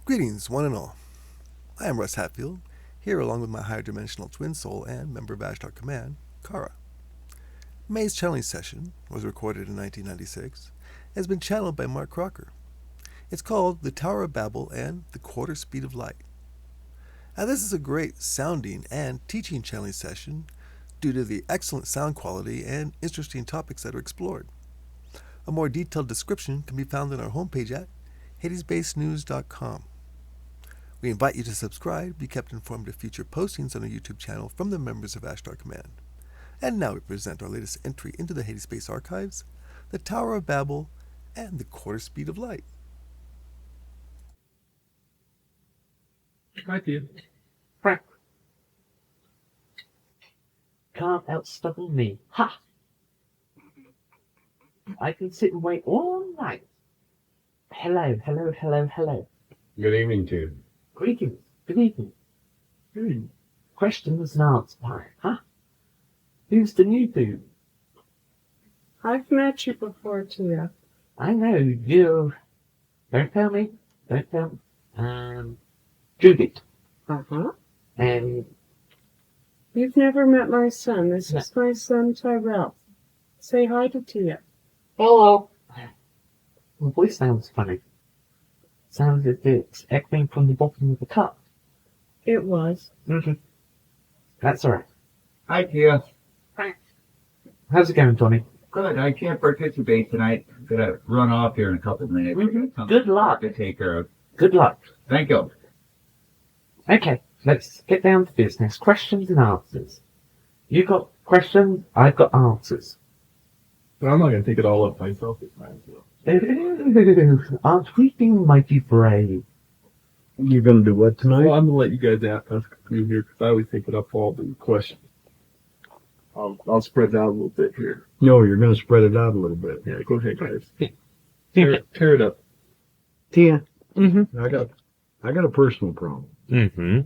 Greetings, one and all. I am Russ Hatfield, here along with my higher dimensional twin soul and member of Ashtar Command, Kara. May's channeling session was recorded in 1996 and has been channeled by Mark Crocker. It's called The Tower of Babel and The Quarter Speed of Light. Now, this is a great sounding and teaching channeling session due to the excellent sound quality and interesting topics that are explored. A more detailed description can be found on our homepage at HadesBaseNews.com. We invite you to subscribe, be kept informed of future postings on our YouTube channel from the members of Ashtar Command. And now we present our latest entry into the Hades Space Archives, the Tower of Babel, and the Quarter Speed of Light. Hi, Tia. Frank. Can't outstubble me. Ha! I can sit and wait all night. Hello, hello, hello, hello. Good evening, Tia. Greetings. Good evening. Questions and answer time, huh? Who's the new dude? I've met you before, Tia. I know you. Don't tell me. Don't tell me. Judith. Uh-huh. And You've never met my son. This is my son, Tyrell. Say hi to Tia. hello. My voice sounds funny. Sounds as if it's echoing from the bottom of the cup. It was. Mm-hmm. That's all right. Hi, Tia. How's it going, Tony? Good. I can't participate tonight. I'm gonna run off here in a couple of minutes. Mhm. Good luck. To take care of. Good luck. Thank you. Okay, let's get down to business. Questions and answers. You got questions, I've got answers. But I'm not going to take it all up myself this time. So. Aren't we being mighty brave? You're gonna do what tonight? Well, I'm going to let you guys ask me here because I always take it up all the questions. I'll spread it out a little bit here. No, you're gonna spread it out a little bit. Yeah, go ahead, guys. Tear it up. Tia, Mm-hmm. I got a personal problem. Mm-hmm.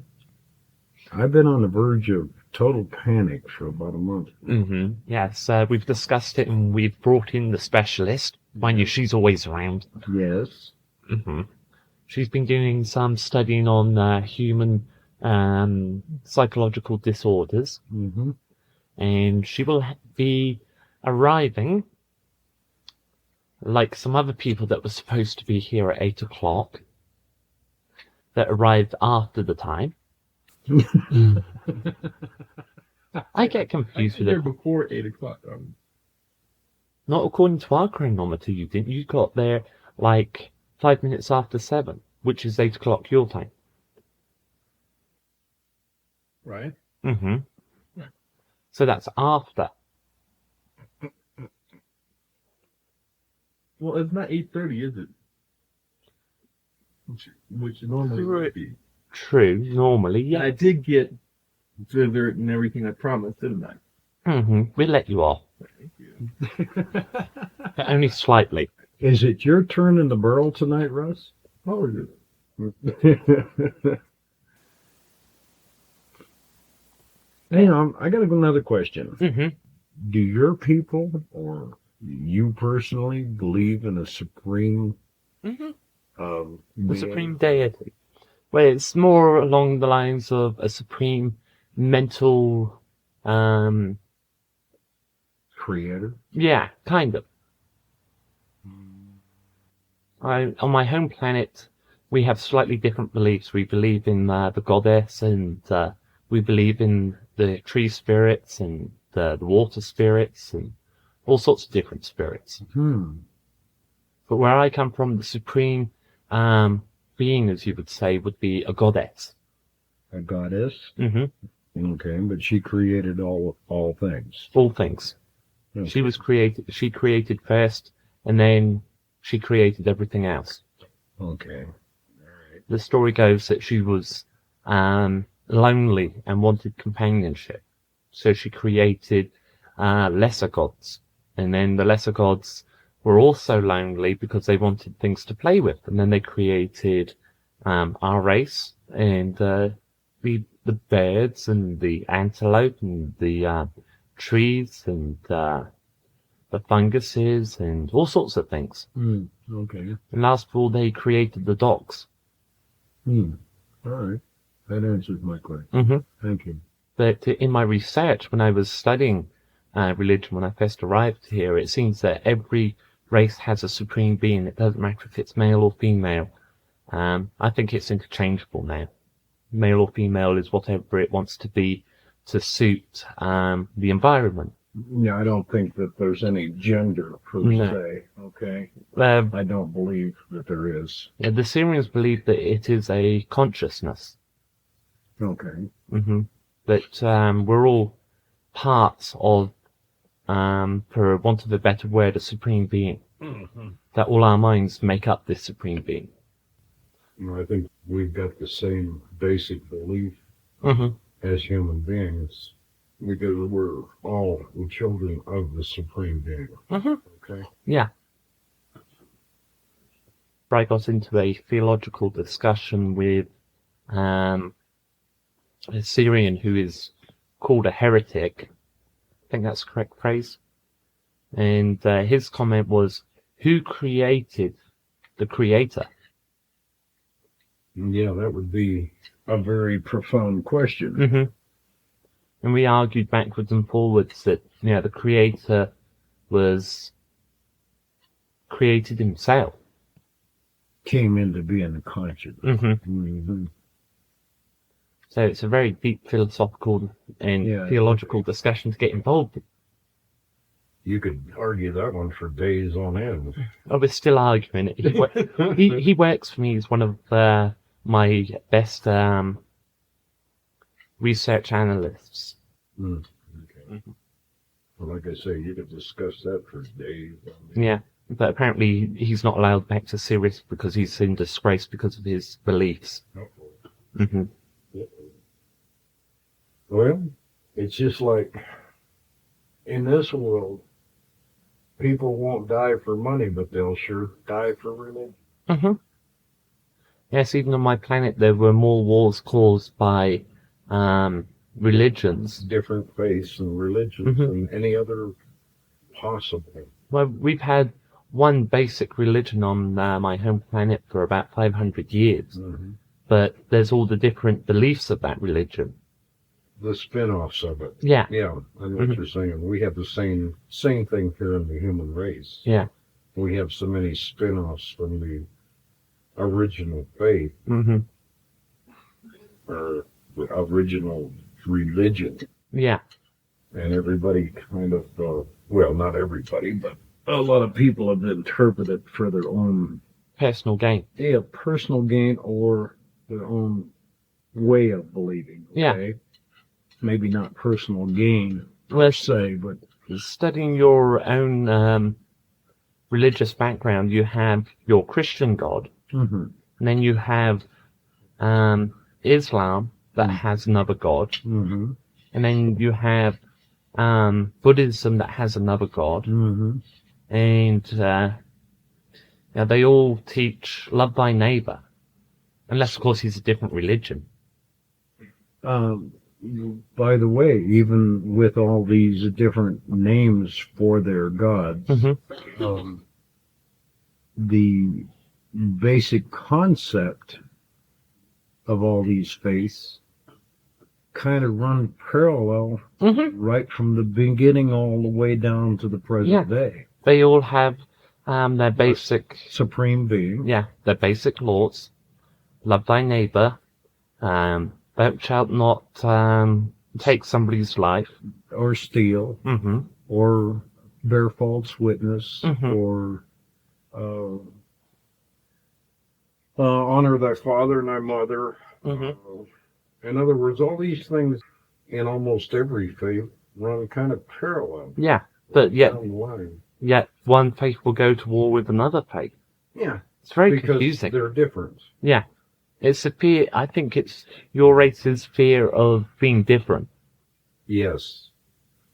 I've been on the verge of total panic for about a month. Mm-hmm. Yes, we've discussed it and we've brought in the specialist. Mind you, she's always around. Yes. Mm-hmm. She's been doing some studying on human psychological disorders. Mm-hmm. And she will be arriving, like some other people that were supposed to be here at 8 o'clock, that arrived after the time. I get I confused was with there it. before 8 o'clock. Not according to our chronometer, you didn't. You got there like 5 minutes after 7, which is 8 o'clock your time. Right? Mm-hmm. Right. So that's after. Well, it's not 8:30, is it? Which normally would be. True, normally, Yeah, I yeah. did get dessert and everything I promised, didn't I? Mm-hmm. We let you off. Thank you. But only slightly. Is it your turn in the barrel tonight, Russ? How is it? Hang on, I got another question. Mm-hmm. Do your people or you personally believe in a supreme Mm-hmm. The being? supreme deity. Well, it's more along the lines of a supreme mental, Creator? yeah, kind of. On my home planet, we have slightly different beliefs. We believe in the goddess, and we believe in the tree spirits and the water spirits and all sorts of different spirits. But where I come from, the supreme being, as you would say, would be a goddess. A goddess? Mm-hmm. Okay, but she created all things. All things. Okay. She created first, and then she created everything else. Okay. The story goes that she was lonely and wanted companionship. So she created lesser gods. And then the lesser gods were also lonely because they wanted things to play with. And then they created our race and the birds and the antelope and the trees and the funguses and all sorts of things. Okay. And last of all, they created the dogs. All right. That answers my question. Mm-hmm. Thank you. But in my research, when I was studying religion when I first arrived here, it seems that every race has a supreme being. It doesn't matter if it's male or female. I think it's interchangeable now. Male or female is whatever it wants to be to suit the environment. Yeah, I don't think that there's any gender per No. se. Okay. Um, I don't believe that there is. yeah, the Syrians believe that it is a consciousness. Okay. Mm-hmm. That we're all parts of, for want of a better word, a supreme being. Mm-hmm. That all our minds make up this supreme being. I think we've got the same basic belief Mm-hmm. as human beings because we're all children of the supreme being. Mm-hmm. Okay. Yeah. I got into a theological discussion with a Syrian who is called a heretic. I think that's the correct phrase. And his comment was, who created the creator? Yeah, that would be a very profound question. Mm-hmm. And we argued backwards and forwards that, the creator was created himself. Came into being conscious. Mm-hmm. Mm-hmm. So it's a very deep philosophical and theological discussion to get involved in. You could argue that one for days on end. Oh, we're still arguing it. He works for me. He's one of my best research analysts. Mm. Okay. Mm-hmm. Well, like I say, you could discuss that for days. Yeah, but apparently he's not allowed back to Syria because he's in disgrace because of his beliefs. Mm-hmm. Well, it's just like in this world, people won't die for money, but they'll sure die for religion. Mm-hmm. Yes, even on my planet, there were more wars caused by religions. Different faiths and religions than any other possible. Well, we've had one basic religion on my home planet for about 500 years, but there's all the different beliefs of that religion. The spin-offs of it. Yeah. Yeah, I know what you're saying. We have the same thing here in the human race. Yeah. We have so many spin-offs from the original faith, or the original religion. Yeah. And everybody kind of, well, not everybody, but a lot of people have interpreted for their own Personal gain. Yeah, personal gain or their own way of believing. Okay? Yeah. Maybe not personal gain per Well, se, but studying your own religious background, you have your Christian God, and then you have Islam that has another God, and then you have Buddhism that has another God, and they all teach love thy neighbor, unless of course he's a different religion. by the way, even with all these different names for their gods, the basic concept of all these faiths kind of run parallel right from the beginning all the way down to the present day. They all have their basic Supreme being. Yeah, their basic laws. Love thy neighbor. Thou shalt not take somebody's life. Or steal. Or bear false witness. Or honor thy father and thy mother. In other words, all these things in almost every faith run kind of parallel. Yeah, but yet down the line. One faith will go to war with another faith. Yeah. It's very Because confusing. they're different. Yeah. It's a fear, I think it's your race's fear of being different. Yes.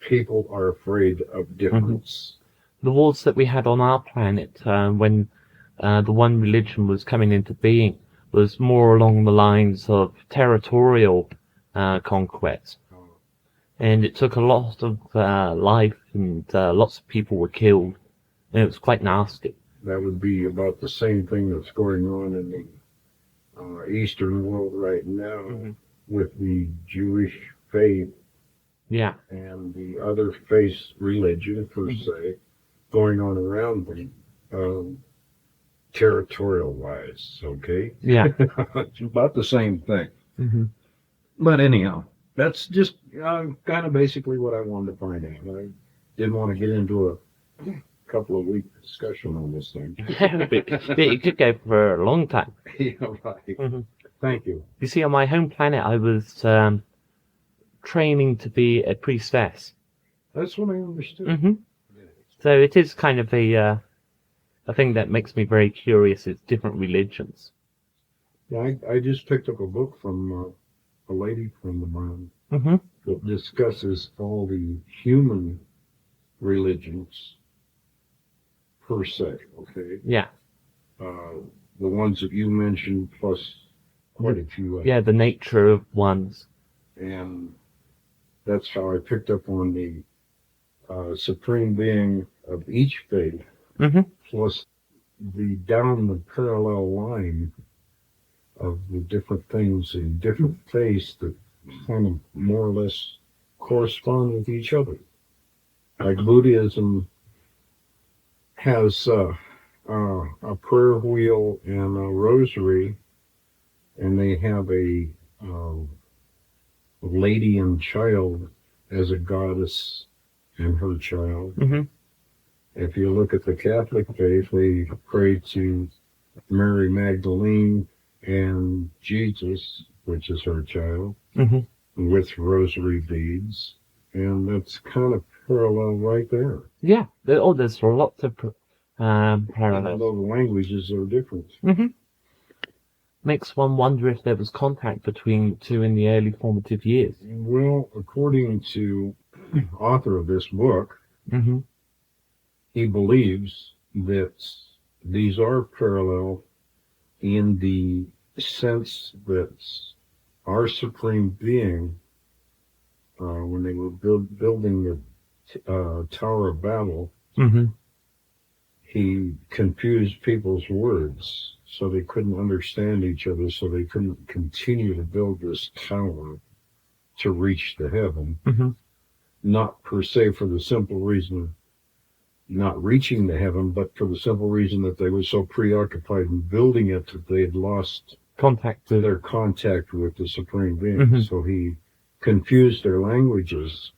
People are afraid of difference. The wars that we had on our planet when the one religion was coming into being was more along the lines of territorial conquest. And it took a lot of life and lots of people were killed. And it was quite nasty. That would be about the same thing that's going on in the Eastern world right now Mhm. with the Jewish faith Yeah. and the other faith religion, per Mhm. se, going on around them, territorial-wise, okay? Yeah. It's about the same thing. Hmm. But anyhow, that's just kind of basically what I wanted to find out. I didn't want to get into a couple of week discussion on this thing. But it could go for a long time. Yeah, right. Mhm. Thank you. You see, on my home planet, I was training to be a priestess. That's what I understood. Hmm. So it is kind of a thing that makes me very curious. It's different religions. Yeah, I just picked up a book from a lady friend of mine Hmm. that discusses all the human religions per se, okay? Yeah. The ones that you mentioned, plus quite a few others. Yeah, the nature of ones. And that's how I picked up on the supreme being of each faith, Hmm. plus down the parallel line of the different things in different faiths that kind of more or less correspond with each other. Like Buddhism has a prayer wheel and a rosary, and they have a lady and child as a goddess and her child. Hmm. If you look at the Catholic faith, they pray to Mary Magdalene and Jesus, which is her child, Hmm. with rosary beads. And that's kind of parallel right there. Yeah. There's lots of Even parallels. though the languages are different. Hmm. Makes one wonder if there was contact between the two in the early formative years. Well, according to the author of this book, Hmm. he believes that these are parallel in the sense that our supreme being, when they were building the Tower of Babel, Hmm. he confused people's words so they couldn't understand each other, so they couldn't continue to build this tower to reach the heaven. Hmm. Not per se for the simple reason of not reaching the heaven, but for the simple reason that they were so preoccupied in building it that they had lost Contact with. their contact with the Supreme Being. Mhm. So he confused their languages,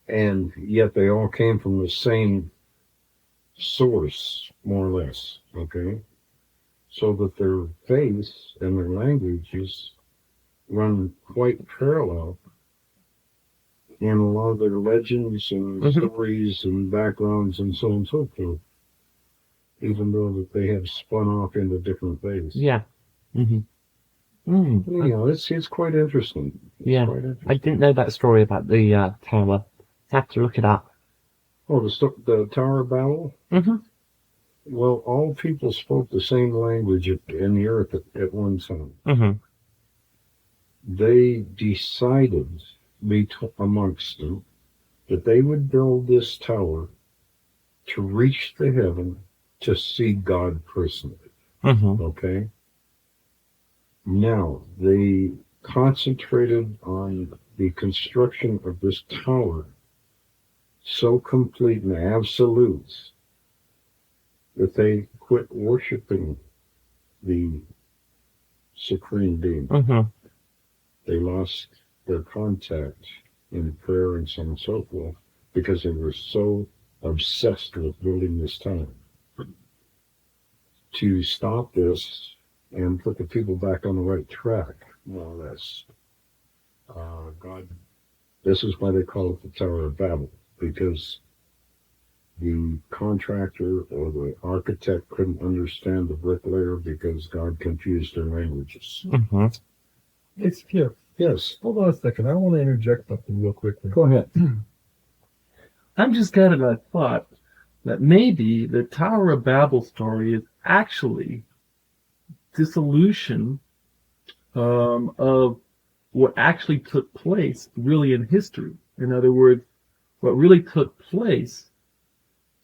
and yet they all came from the same source, more or less, okay? So that their faith and their languages run quite parallel in a lot of their legends and Mhm. stories and backgrounds and so on and so forth, even though that they have spun off into different faiths. Yeah. Hmm. Mm. Anyhow, it's quite interesting. It's Yeah. quite interesting. I didn't know that story about the tower. Have to look it up. Oh, the Tower of Babel? Hmm. Well, all people spoke the same language in the earth at one time. Hmm. They decided amongst them that they would build this tower to reach the heaven to see God personally. Hmm. Okay? Now, they concentrated on the construction of this tower so complete and absolute that they quit worshiping the Supreme Being. Hmm. They lost their contact in prayer and so on and so forth because they were so obsessed with building this tower. To stop this and put the people back on the right track, more or less, God, this is why they call it the Tower of Babel, because the contractor or the architect couldn't understand the bricklayer because God confused their languages. Hmm. It's Skip. Yes, Hold on a second. I want to interject something real quickly. go ahead. I'm just kind of a thought that maybe the Tower of Babel story is actually dissolution of what actually took place really in history. In other words, what really took place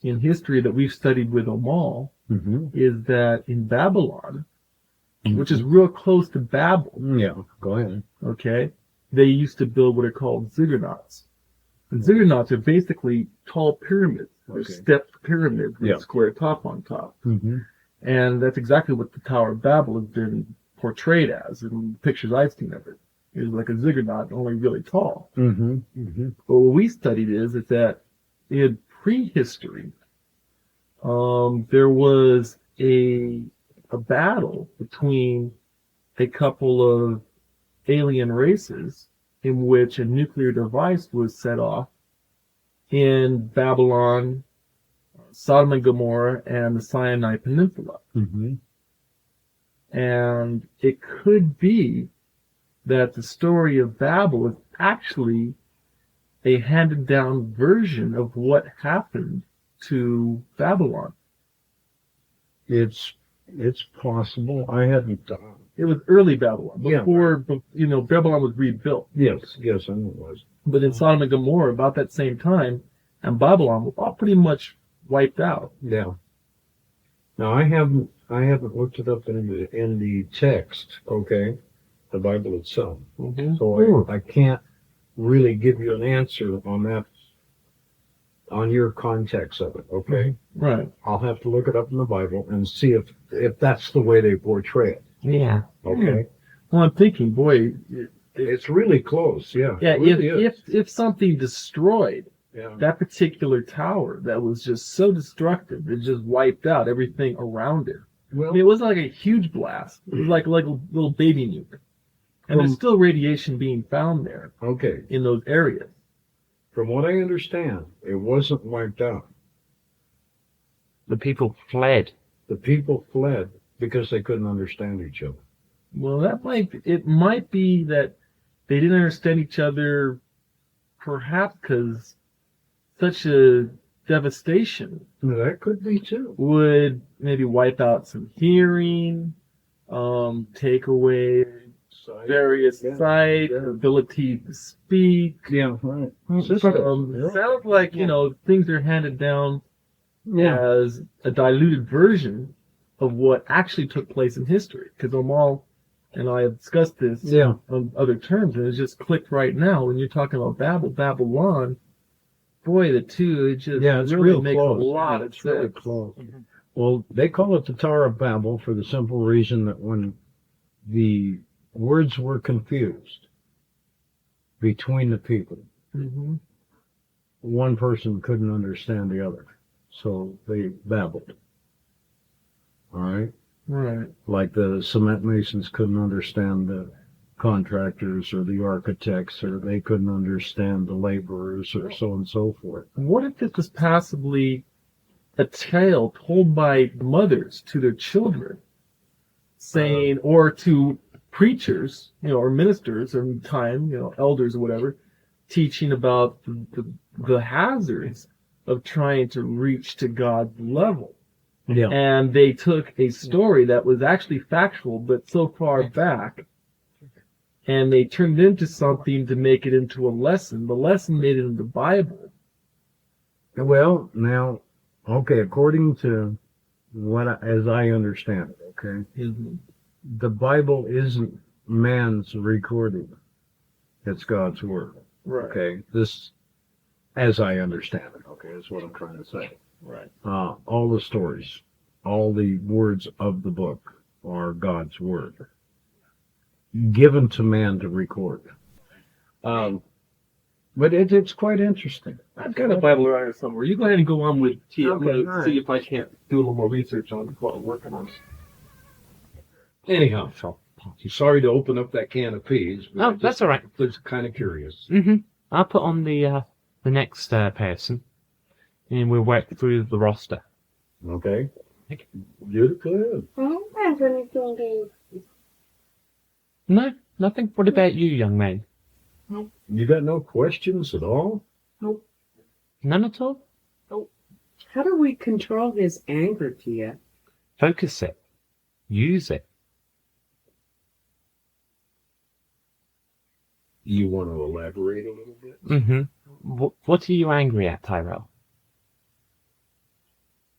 in history that we've studied with Amal Mm-hmm. is that in Babylon, which is real close to Babel, Yeah, go ahead. okay, they used to build what are called ziggurats. And ziggurats are basically tall pyramids. They're Okay. stepped pyramids with Yeah. a square top on top. Mm-hmm. And that's exactly what the Tower of Babel has been portrayed as in the pictures I've seen of it. It's like a ziggurat, only really tall. Mm-hmm. Mm-hmm. But what we studied is that in prehistory, there was a battle between a couple of alien races in which a nuclear device was set off in Babylon, Sodom and Gomorrah, and the Sinai Peninsula. Mm-hmm. And it could be that the story of Babel is actually a handed down version of what happened to Babylon. It's possible. I hadn't. It was early Babylon, Yeah. before Babylon was rebuilt. Yes, I know it was. But in Sodom and Gomorrah, about that same time, and Babylon was all pretty much wiped out. Yeah. Now I haven't looked it up in the text. Okay, the Bible itself. Mm-hmm. So I can't really give you an answer on that, on your context of it. Okay, Right. I'll have to look it up in the Bible and see if that's the way they portray it. Yeah. Okay, Well, I'm thinking, boy, it's really close. Yeah. yeah, it really is. if something destroyed Yeah. that particular tower that was just so destructive, it just wiped out everything around it. I Well, mean, it wasn't like a huge blast. It was like a little baby nuke. And there's still radiation being found there okay. in those areas. From what I understand, it wasn't wiped out. The people fled. The people fled because they couldn't understand each other. Well, it might be that they didn't understand each other, perhaps because such a devastation That could be too. would maybe wipe out some hearing, take away various Yeah, sight, yeah. ability to speak. Yeah, right. Sounds like, things are handed down Yeah. as a diluted version of what actually took place in history. Because Amal and I have discussed this Yeah. on other terms, and it's just clicked right now when you're talking about Babylon. Boy, the two, it just Yeah, it's really real makes close. a lot of It's really sense. close. Well, they call it the Tower of Babel for the simple reason that when the words were confused between the people, Mm-hmm. one person couldn't understand the other. So they babbled. All right? Right. Like the cement masons couldn't understand the contractors or the architects, or they couldn't understand the laborers, or so and so forth. What if this was possibly a tale told by mothers to their children, saying, or to preachers, or ministers in time, elders or whatever, teaching about the hazards of trying to reach to God's level. Yeah. And they took a story that was actually factual, but so far back, and they turned it into something to make it into a lesson. The lesson made it into the Bible. Well, now, okay, according to as I understand it, okay, the Bible isn't man's recording. It's God's word. Right. Okay, this, as I understand it, okay, is what I'm trying to say. Right. All the stories, all the words of the book are God's word, given to man to record. But it's quite interesting. I've got a Bible around here somewhere. You go ahead and go on with T. I'm Okay, going to all right. see if I can't do a little more research on what I'm working on. Anyhow, sorry to open up that can of peas. But Oh, I just that's all right. was kind of curious. Mm-hmm. I'll put on the next person, and we'll work through the roster. Okay. Beautiful. I don't have anything to. No, nothing. What about you, young man? You got no questions at all? None at all? How do we control his anger, Tia? Focus it. Use it. You want to elaborate a little bit? Mm-hmm. What are you angry at, Tyrell?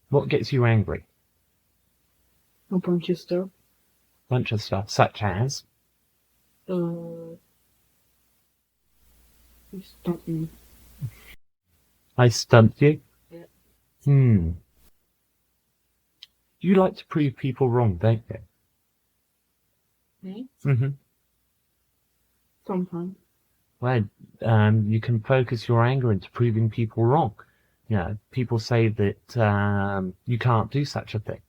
What gets you angry? A bunch of stuff. bunch of stuff, such as You stumped me. I stumped you. Yeah. You like to prove people wrong, don't you? Me? Mm-hmm. Sometimes. Well, you can focus your anger into proving people wrong. You know, people say that you can't do such a thing.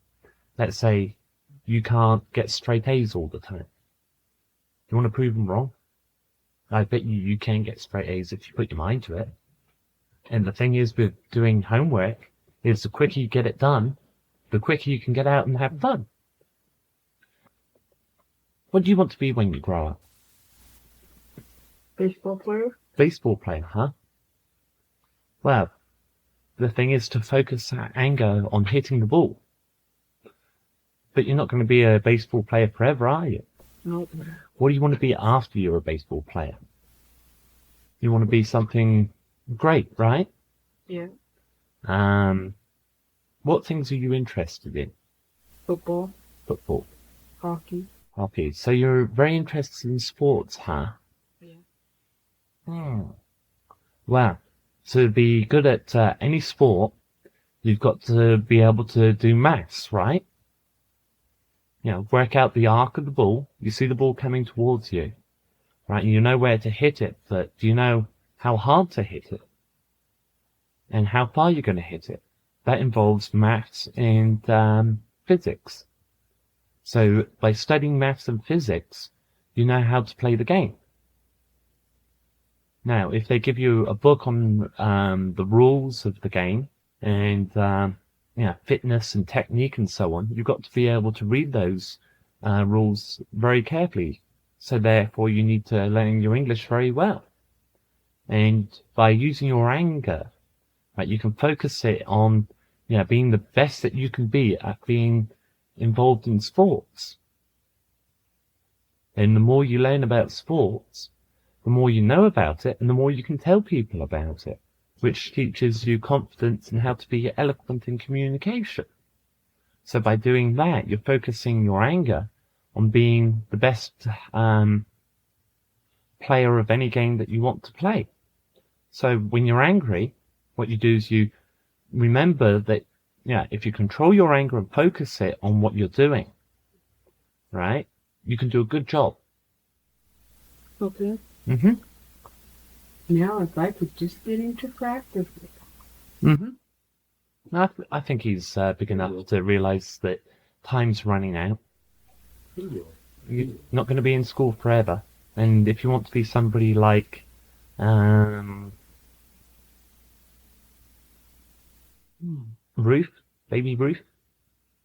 Let's say you can't get straight A's all the time. You want to prove them wrong? I bet you can get straight A's if you put your mind to it. And the thing is with doing homework is the quicker you get it done, the quicker you can get out and have fun. What do you want to be when you grow up? Baseball player? Baseball player, huh? Well, the thing is to focus that anger on hitting the ball. But you're not going to be a baseball player forever, are you? Nope. What do you want to be after you're a baseball player? You want to be something great, right? Yeah. What things are you interested in? Football, Football, hockey. hockey. So you're very interested in sports, huh? Yeah. Well, to be good at any sport, you've got to be able to do maths, right? You know, work out the arc of the ball. You see the ball coming towards you, right? You know where to hit it, but do you know how hard to hit it? And how far you're going to hit it? That involves maths and physics. So by studying maths and physics, you know how to play the game. Now, if they give you a book on the rules of the game and fitness and technique and so on, you've got to be able to read those rules very carefully. So therefore, you need to learn your English very well. And by using your anger, right, you can focus it on being the best that you can be at being involved in sports. And the more you learn about sports, the more you know about it, and the more you can tell people about it, which teaches you confidence in how to be eloquent in communication. So by doing that, you're focusing your anger on being the best player of any game that you want to play. So when you're angry, what you do is you remember that, if you control your anger and focus it on what you're doing, right, you can do a good job. Okay. Mm-hmm. Now, if I could just get into practice. Mm-hmm. I think he's big enough to realise that time's running out. You're not going to be in school forever. And if you want to be somebody like Ruth, baby Ruth.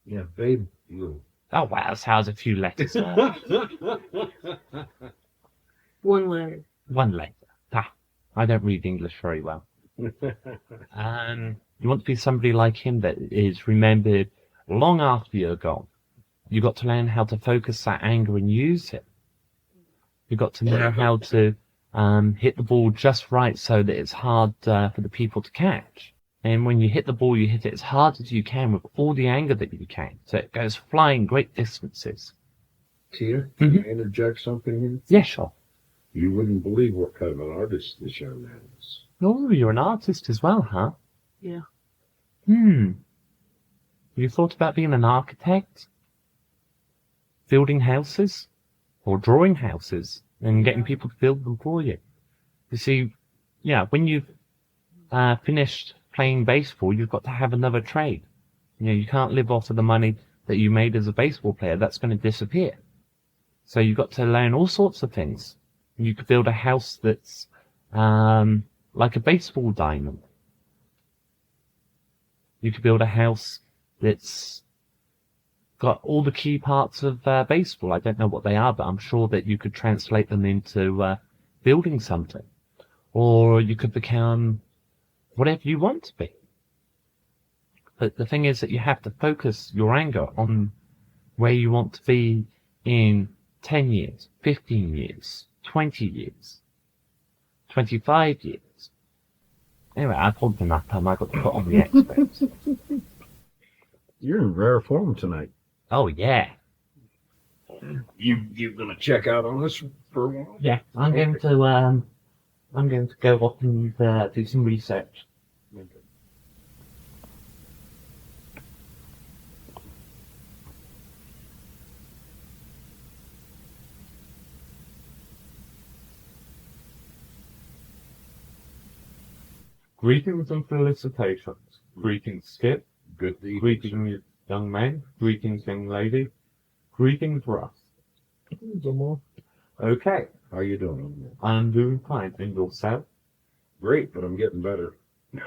Yeah, babe. You. Oh wow, that sounds a few letters. One letter. One letter. I don't read English very well. You want to be somebody like him that is remembered long after you're gone. You've got to learn how to focus that anger and use it. You've got to know how to hit the ball just right so that it's hard for the people to catch. And when you hit the ball, you hit it as hard as you can with all the anger that you can. So it goes flying great distances. Tia, can I interject something here? Yeah, sure. You wouldn't believe what kind of an artist this young man is. Oh, you're an artist as well, huh? Yeah. You thought about being an architect? Building houses? Or drawing houses and getting people to build them for you? You see, when you've finished playing baseball, you've got to have another trade. You can't live off of the money that you made as a baseball player. That's going to disappear. So you've got to learn all sorts of things. You could build a house that's like a baseball diamond. You could build a house that's got all the key parts of baseball. I don't know what they are, but I'm sure that you could translate them into building something. Or you could become whatever you want to be. But the thing is that you have to focus your anger on where you want to be in 10 years, 15 years, 20 years, 25 years. Anyway, I've pulled enough time. I've got to put on the experts. You're in rare form tonight. Oh, yeah. You gonna check out on this for a while? Yeah, I'm going to go off and do some research. Greetings and felicitations. Greetings, Skip. Good evening. Greetings, young man. Greetings, young lady. Greetings, Russ. Okay, How you doing? I'm doing fine. And yourself? Great, but I'm getting better.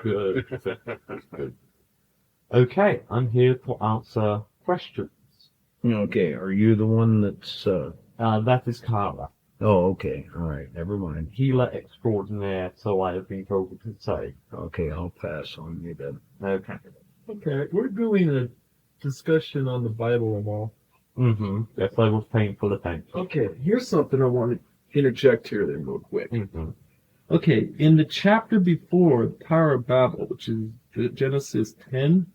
Good. Good. Okay, I'm here to answer questions. Okay, are you the one that's, That is Kara, oh, okay, all right, never mind. healer extraordinaire, so I have been told to say. Okay, I'll pass on you then. Okay. Okay, we're doing a discussion on the Bible and all. Mm-hmm. Yes, I was painful attention. Okay, here's something I want to interject here then real quick. Mm-hmm. Okay, in the chapter before the Tower of Babel, which is Genesis 10,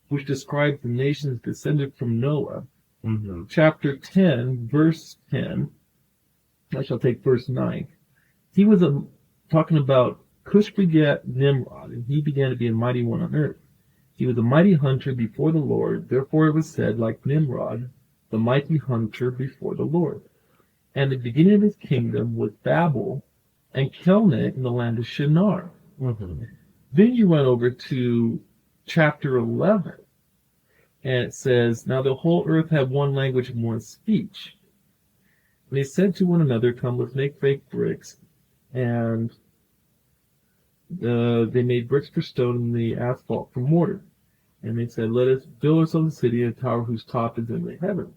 which describes the nations descended from Noah, Mm-hmm. chapter 10, verse 10, I shall take verse 9. He was talking about Cush begat Nimrod, and he began to be a mighty one on earth. He was a mighty hunter before the Lord, therefore it was said, like Nimrod, the mighty hunter before the Lord. And the beginning of his kingdom was Babel and Kelne in the land of Shinar. Mm-hmm. Then you run over to chapter 11, and it says, now the whole earth had one language and one speech. And they said to one another, come, let's make fake bricks. And they made bricks for stone and the asphalt for mortar. And they said, let us build ourselves a city and a tower whose top is in the heaven.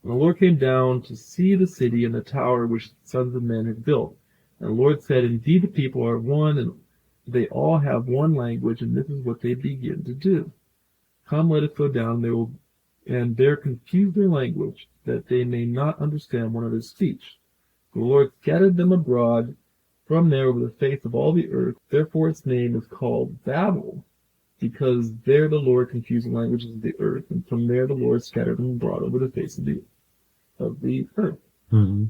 And the Lord came down to see the city and the tower which the sons of men had built. And the Lord said, indeed the people are one, and they all have one language, and this is what they begin to do. Come, let us go down, and there confuse their language, that they may not understand one another's speech. The Lord scattered them abroad from there over the face of all the earth. Therefore its name is called Babel, because there the Lord confused the languages of the earth, and from there the Lord scattered them abroad over the face of the earth. Mm-hmm.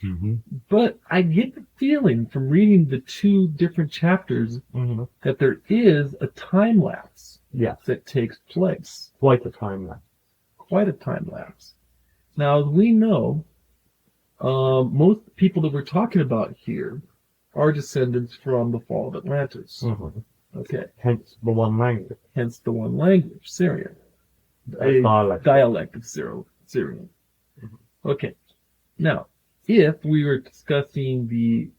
Mm-hmm. But I get the feeling from reading the two different chapters Mm-hmm. that there is a time lapse Yes, that takes place. quite a time lapse. Quite a time lapse. Now, as we know, most people that we're talking about here are descendants from the fall of Atlantis. Mm-hmm. Okay, Hence the one language. hence the one language, Syrian. A dialect. Dialect of Syrian. Okay, now, if we were discussing the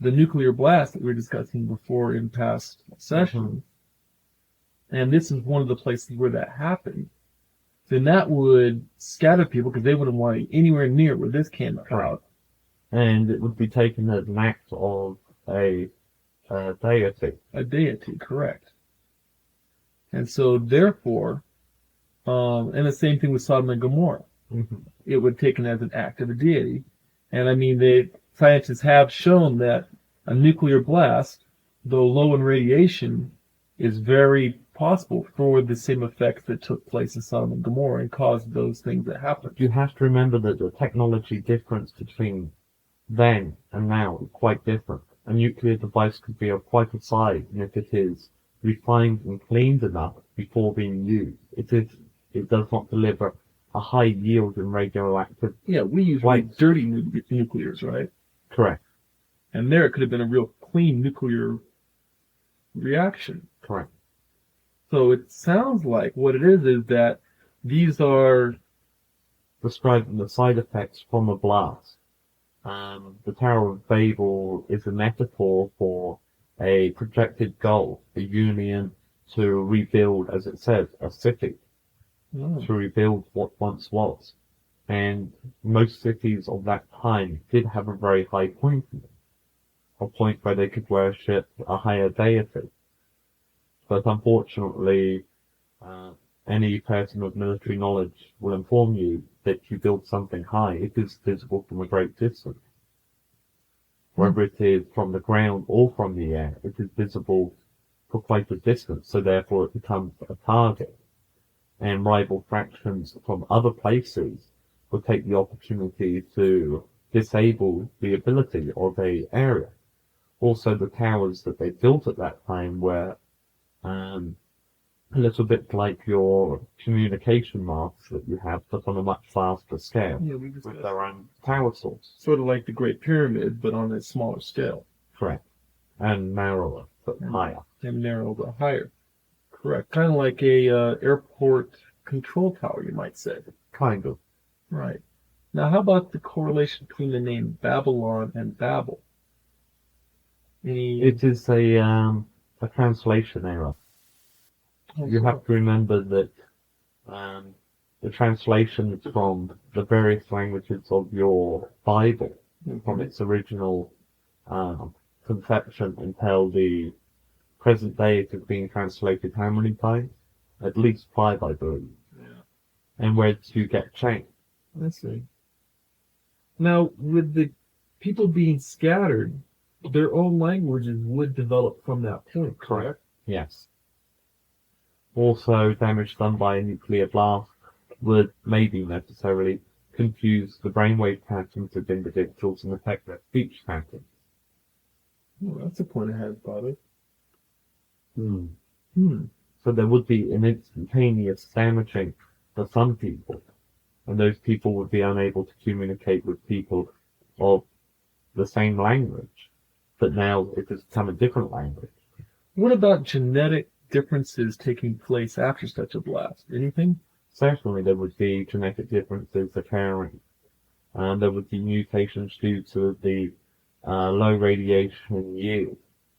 nuclear blast that we were discussing before in past sessions, and this is one of the places where that happened, then that would scatter people because they wouldn't want to be anywhere near where this came out. And it would be taken as an act of a deity. A deity, correct. And so, therefore, and the same thing with Sodom and Gomorrah. Mm-hmm. It would be taken as an act of a deity. And I mean, scientists have shown that a nuclear blast, though low in radiation, is very possible for the same effects that took place in Sodom and Gomorrah and caused those things that happened. You have to remember that the technology difference between then and now is quite different. A nuclear device could be of quite a size, and if it is refined and cleaned enough before being used, it does not deliver a high yield in radioactive. Yeah, we use really dirty nuclears, right? Correct. And there it could have been a real clean nuclear reaction. Correct. So it sounds like what it is that these are Describing the side effects from a blast. The Tower of Babel is a metaphor for a projected goal, a union to rebuild, as it says, a city, to rebuild what once was. And most cities of that time did have a very high point in them, a point where they could worship a higher deity. But unfortunately, any person with military knowledge will inform you that you build something high, it is visible from a great distance. Whether it is from the ground or from the air, it is visible for quite a distance, so therefore it becomes a target. And rival factions from other places would take the opportunity to disable the ability of a area. Also, the towers that they built at that time were a little bit like your communication masts that you have, but on a much faster scale, Yeah, we discussed with their own power source. sort of like the Great Pyramid, but on a smaller scale Correct. And narrower, but higher. and narrow but higher. Correct. Kind of like a airport control tower, you might say. Kind of. Right. Now, how about the correlation between the name Babylon and Babel? Any? It is a translation error. You have to remember that the translations from the various languages of your Bible, from its original conception until the present day, it has been translated how many times? At least 5, I believe. Yeah. And where to get changed. I see. Now, with the people being scattered, their own languages would develop from that point, correct? Yes. Also, damage done by a nuclear blast would maybe necessarily confuse the brainwave patterns of individuals and affect their speech patterns. Oh, that's a point I hadn't thought of. Hmm. So there would be an instantaneous damaging for some people, and those people would be unable to communicate with people of the same language, but now it has become a different language. What about genetic differences taking place after such a blast? Anything? Certainly there would be genetic differences occurring, and there would be mutations due to the low radiation yield,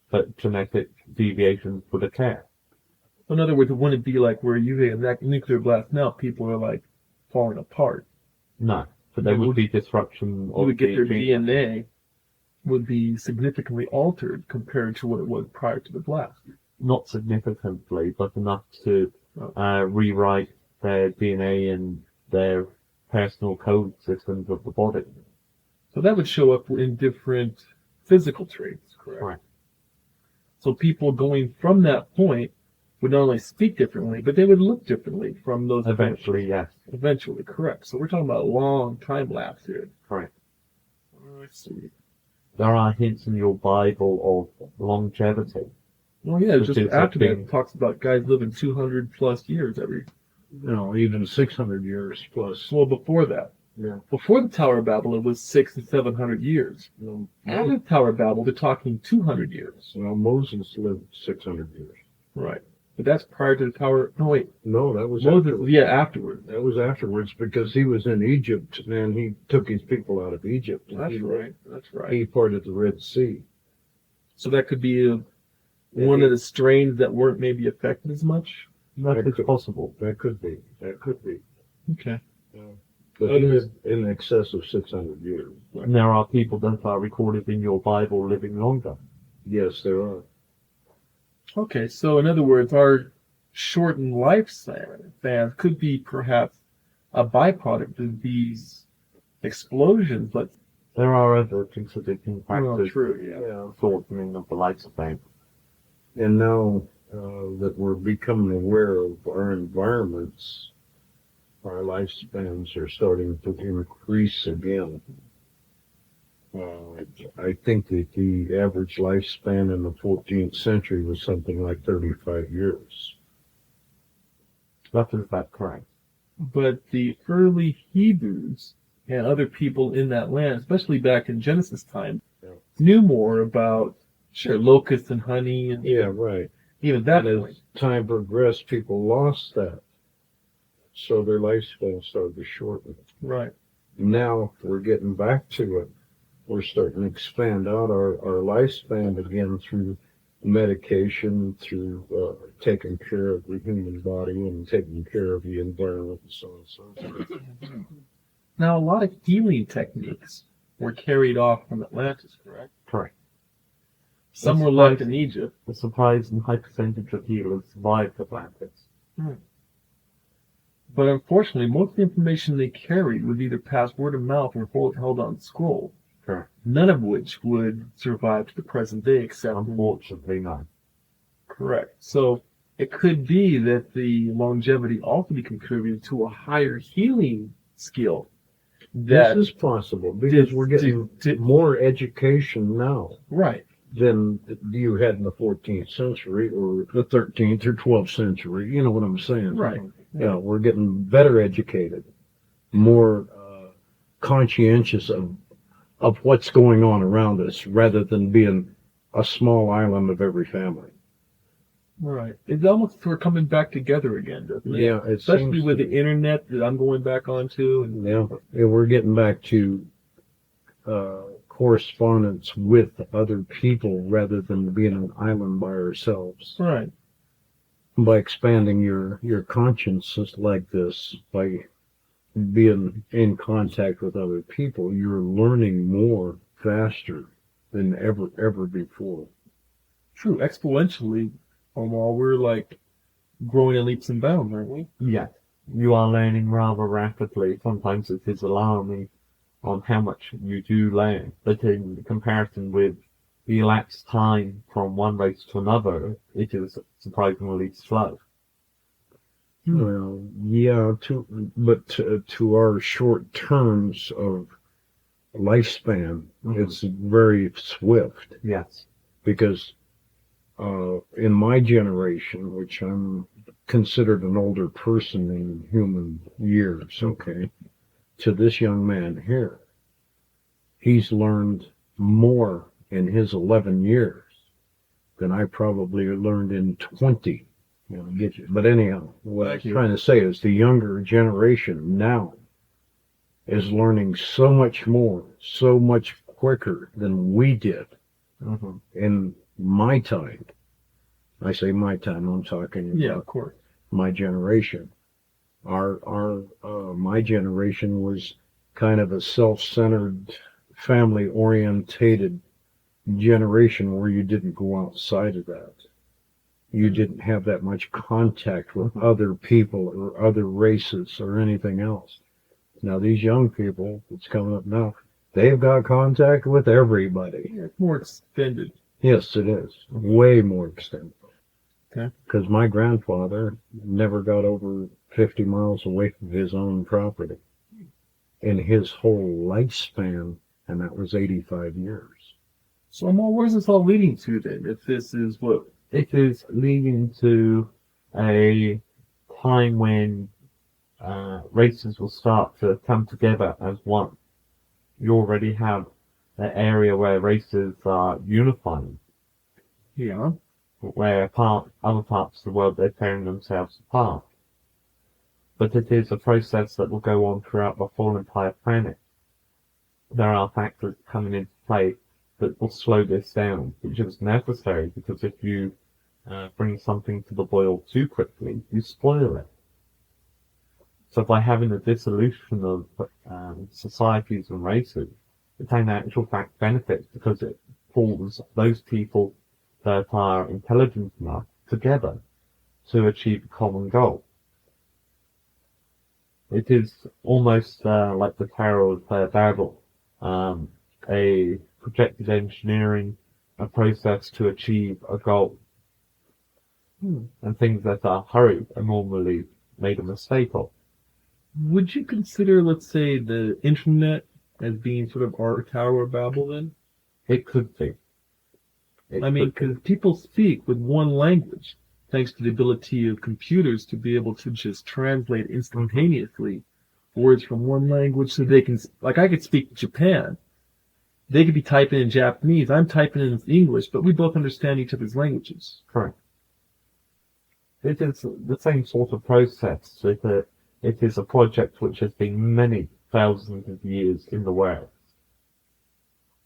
but genetic deviations would occur. In other words, it wouldn't be like where you get that nuclear blast now, people are like falling apart. No, but there would be disruption You of would get the their gene. DNA would be significantly altered compared to what it was prior to the blast. Not significantly, but enough to rewrite their DNA and their personal code systems of the body. So that would show up in different physical traits, correct? Correct. So people going from that point would not only speak differently, but they would look differently from those Eventually, yes. Eventually, correct. So we're talking about a long time lapse here. Correct. Oh, I see. There are hints in your Bible of longevity. Well, yeah, Which just is after that, being- it talks about guys living 200 plus years every. Even 600 years plus. Well, before that. Yeah. Before the Tower of Babel, it was 600 and 700 years. After the Tower of Babel, they're talking 200 years. Well, Moses lived 600 years. Right. But that's prior to the Tower. No, wait. No, that was Moses, afterwards. yeah, afterward. That was afterwards because he was in Egypt and he took his people out of Egypt. And That's right. That's right. He parted the Red Sea. So that could be one of the strains that weren't maybe affected as much. That is possible. That could be. That could be. Okay. But he lived in excess of 600 years. And there are people that are recorded in your Bible living longer. Yes, there are. Okay, so in other words, our shortened lifespan could be perhaps a byproduct of these explosions, but There are other contributing factors true, yeah. Yeah. shortening of the lifespan. And now that we're becoming aware of our environments, our lifespans are starting to increase again. I think that the average lifespan in the 14th century was something like 35 years. That is that correct. But the early Hebrews and other people in that land, especially back in Genesis time, knew more about locusts and honey, and Yeah, right. even that And point. as time progressed, people lost that. So their lifespan started to shorten. Right. Now we're getting back to it. We're starting to expand out our lifespan again through medication, through taking care of the human body and taking care of the environment and so on and so forth. Now, a lot of healing techniques were carried off from Atlantis, correct? Correct. Some That's were left right. in Egypt. A surprising high percentage of healers survived Atlantis. But unfortunately, most of the information they carried was either passed word of mouth or held on scroll, Correct. none of which would survive to the present day except Unfortunately, no. correct. So it could be that the longevity also be contributed to a higher healing skill that This is possible because we're getting more education now right. than you had in the 14th century or the 13th or 12th century. You know what I'm saying? Right. Yeah, we're getting better educated, more conscientious of what's going on around us rather than being a small island of every family. Right. It's almost we're coming back together again, doesn't it? Yeah, it Especially seems with to the internet that I'm going back onto. And Yeah, we're getting back to correspondence with other people rather than being an island by ourselves. right. By expanding your consciences like this, by being in contact with other people, you're learning more faster than ever before. True. Exponentially, Omar, we're like growing in leaps and bounds, aren't we? Yes, you are learning rather rapidly. Sometimes it is alarming on how much you do learn, but in comparison with the elapsed time from one race to another, it is surprisingly slow. Well, yeah, but to our short terms of lifespan, it's very swift Yes. because in my generation, which I'm considered an older person in human years, okay, to this young man here, he's learned more in his 11 years than I probably learned in 20. You know, get you. But anyhow, what I'm trying to say is the younger generation now is learning so much more, so much quicker than we did in my time. I say my time, I'm talking Yeah, about of course. my generation. My generation was kind of a self-centered, family-orientated generation where you didn't go outside of that. You didn't have that much contact with other people or other races or anything else. Now these young people that's coming up now, they've got contact with everybody. Yeah, it's more extended. Yes, it is. Way more extended. Okay. Because my grandfather never got over 50 miles away from his own property in his whole lifespan, and that was 85 years. So, Omar, where's this all leading to then? If this is what It is leading to a time when races will start to come together as one. You already have an area where races are unifying, yeah, where other parts of the world they're tearing themselves apart. But it is a process that will go on throughout the whole entire planet. There are factors coming into play that will slow this down, which is necessary because if you bring something to the boil too quickly, you spoil it. So by having a dissolution of societies and races, it in actual fact benefits because it pulls those people that are intelligent enough together to achieve a common goal. It is almost like the Tower of Babel, a projected engineering, a process to achieve a goal. And things that are hurried are normally made a mistake of. would you consider, let's say, the internet as being sort of our Tower of Babel then? It could be. I mean, because people speak with one language, thanks to the ability of computers to be able to just translate instantaneously words from one language so they can, like I could speak Japan. They could be typing in Japanese, I'm typing in English, but we both understand each other's languages. Correct. It is the same sort of process. It is a project which has been many thousands of years in the works.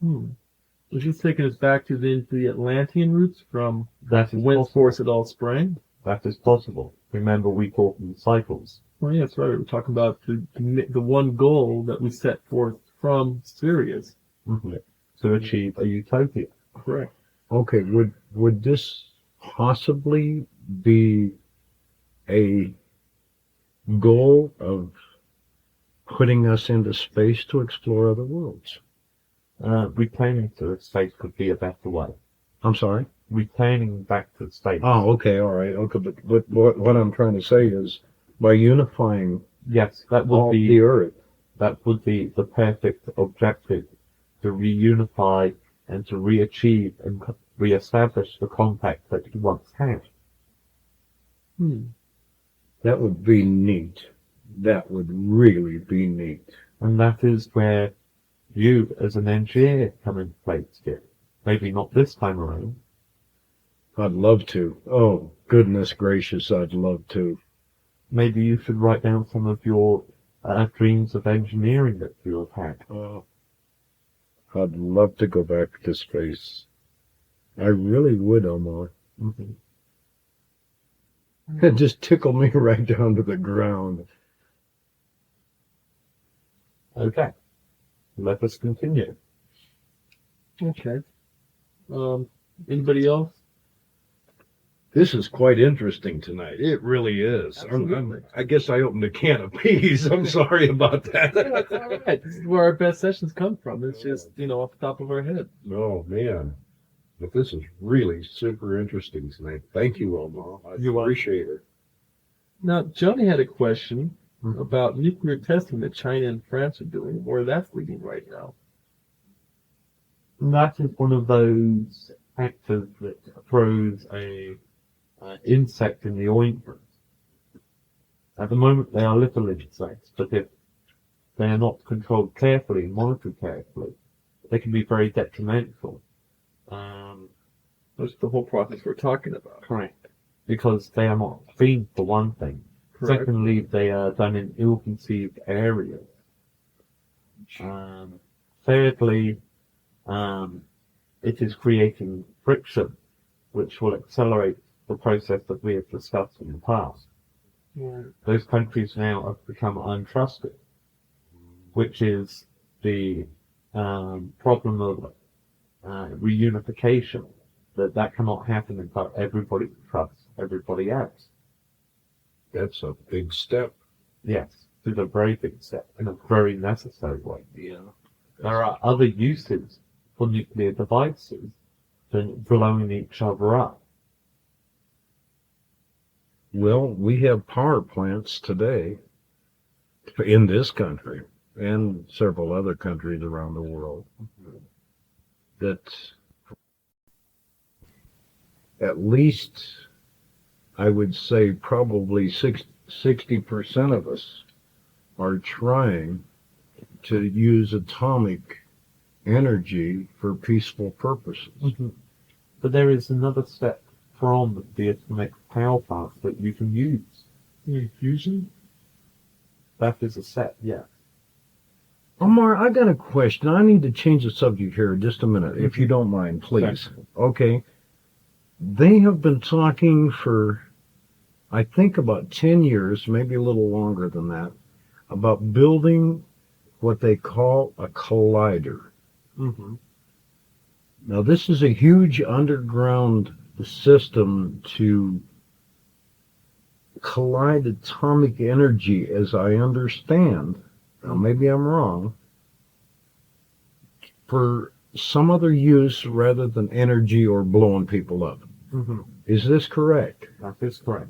Which is taking us back to the Atlantean roots from That is whenceforth it all sprang. That is possible. Remember, we talk in cycles. Well, yeah, that's right. We're talking about the one goal that we set forth from Sirius. To achieve a utopia. Correct. Okay, would this possibly be a goal of putting us into space to explore other worlds? Returning to space could be a better way. I'm sorry? Returning back to space. Oh, okay, all right. Okay, but what I'm trying to say is by unifying Yes, that would all be the Earth, that would be the perfect objective to reunify and to re-achieve and re-establish the contact that he once had. That would be neat. That would really be neat. And that is where you, as an engineer, come into play, Skip. Maybe not this time around. I'd love to. Oh, goodness gracious, I'd love to. Maybe you should write down some of your dreams of engineering that you have had. Oh, I'd love to go back to space. I really would, Omar. Mm-hmm. It just tickled me right down to the ground. Okay. Let us continue. Okay. Anybody else? This is quite interesting tonight. It really is. I guess I opened a can of peas. I'm sorry about that. That's all right. This is where our best sessions come from. It's just, off the top of our head. Oh, man. But this is really super interesting tonight. Thank you, Omar. I You're welcome. appreciate it. Now, Johnny had a question about nuclear testing that China and France are doing, where that's leading right now. And that is one of those factors that throws a insect in the ointment. At the moment, they are little insects, but if they are not controlled carefully and monitored carefully, they can be very detrimental. That's the whole process we're talking about. Correct. Because they are not clean, for one thing. Correct. Secondly, they are done in ill-conceived areas. Thirdly, it is creating friction, which will accelerate the process that we have discussed in the past. Yeah. Those countries now have become untrusted, which is the problem of reunification, that cannot happen until everybody trusts everybody else. That's a big step. Yes, it's a very big step and a very necessary one. Yeah. There are other uses for nuclear devices than blowing each other up. Well, we have power plants today in this country and several other countries around the world that at least, I would say probably 60% of us are trying to use atomic energy for peaceful purposes. Mm-hmm. But there is another step from the atomic power plant that you can use. Fusion? That is a step, yes. Omar, I got a question. I need to change the subject here just a minute, if you don't mind, please. Okay. They have been talking for, I think, about 10 years, maybe a little longer than that, about building what they call a collider. Mm-hmm. Now, this is a huge underground system to collide atomic energy, as I understand. Now, maybe I'm wrong, for some other use rather than energy or blowing people up. Mm-hmm. Is this correct? That is correct.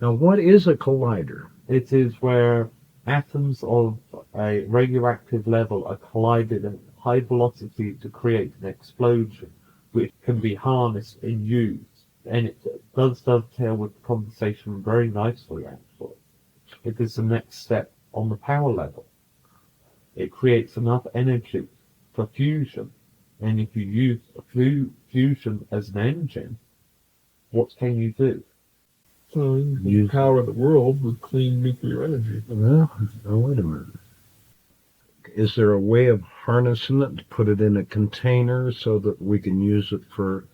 Now, what is a collider? It is where atoms of a radioactive level are collided at high velocity to create an explosion, which can be harnessed and used. And it does dovetail with the conversation very nicely, actually. It is the next step on the power level. It creates enough energy for fusion, and if you use fusion as an engine, what can you do? So you can power the world with clean nuclear energy. Well, now wait a minute. Is there a way of harnessing it to put it in a container so that we can use it for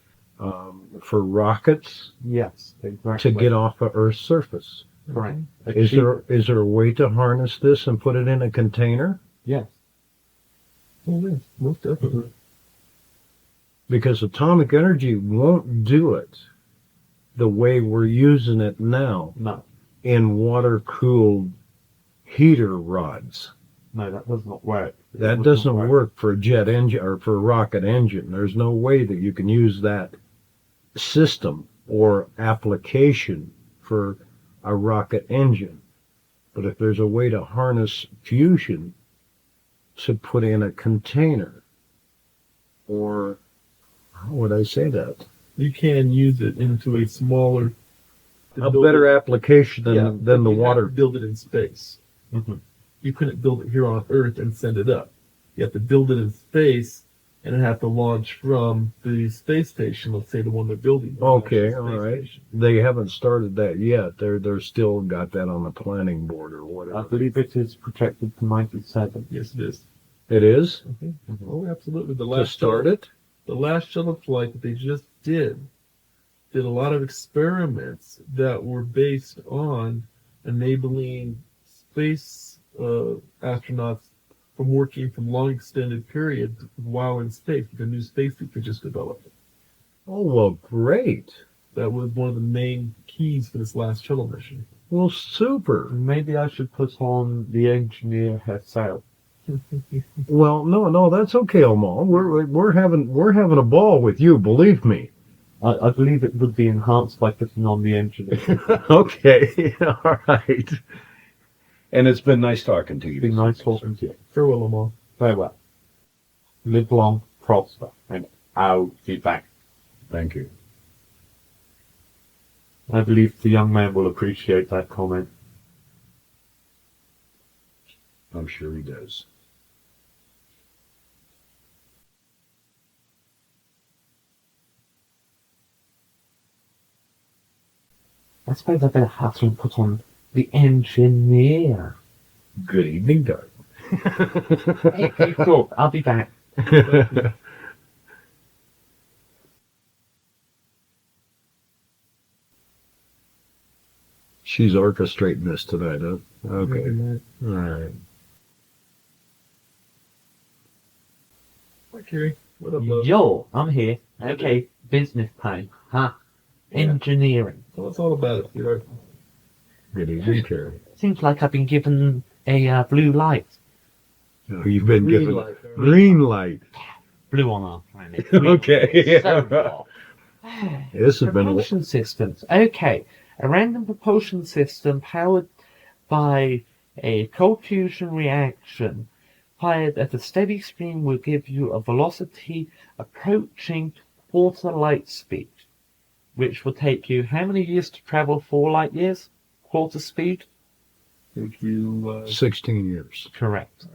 rockets Yes, exactly. to get off of Earth's surface? Correct. Is there a way to harness this and put it in a container? Yes. Oh, yes, most definitely. Because atomic energy won't do it the way we're using it now No. in water-cooled heater rods. No, that does not work. That doesn't work for a jet engine or for a rocket engine. There's no way that you can use that system or application for a rocket engine. But if there's a way to harness fusion to put in a container, or how would I say that? You can use it into a smaller, A better application than yeah, than the you have water. to build it in space. Mhm. You couldn't build it here on Earth and send it up. You have to build it in space, and it have to launch from the space station. Let's say the one they're building. the Okay, International all Space right. Station. They haven't started that yet. They're still got that on the planning board or I whatever. believe it is projected to 97. Yes, it is. It is Oh, absolutely. The to last start shuttle, it. the last shuttle flight that they just did a lot of experiments that were based on enabling space astronauts from working from long extended periods while in space with a new spacesuit they just developed. Oh well, great. That was one of the main keys for this last shuttle mission. Well, super. Maybe I should put on the engineer herself. Well, no, that's okay, Omal. We're having a ball with you. Believe me. I believe it would be enhanced by putting on the engineer. Okay, all right. And it's been nice talking to you. It's been nice talking to you. Farewell, Amal. Very well. Live long, prosper, and I'll be back. Thank you. I believe the young man will appreciate that comment. I'm sure he does. I suppose I better have to put on the engineer. Good evening, Doug. Hey, cool. I'll be back. She's orchestrating this tonight, huh? Okay. All right. Hi, Carrie. What up, love? Yo, I'm here. Okay, business time. Huh? Engineering. Tell us all about it, sweetheart. Good evening, Carrie. Seems like I've been given a blue light. Oh, you've been Green given light. green light. Blue on our planet. Green. Okay. So cool. This has been a Propulsion systems. Okay, a random propulsion system powered by a cold fusion reaction fired at a steady stream will give you a velocity approaching quarter light speed, which will take you how many years to travel 4 light years? Quarter speed? Thank you. 16 years. Correct.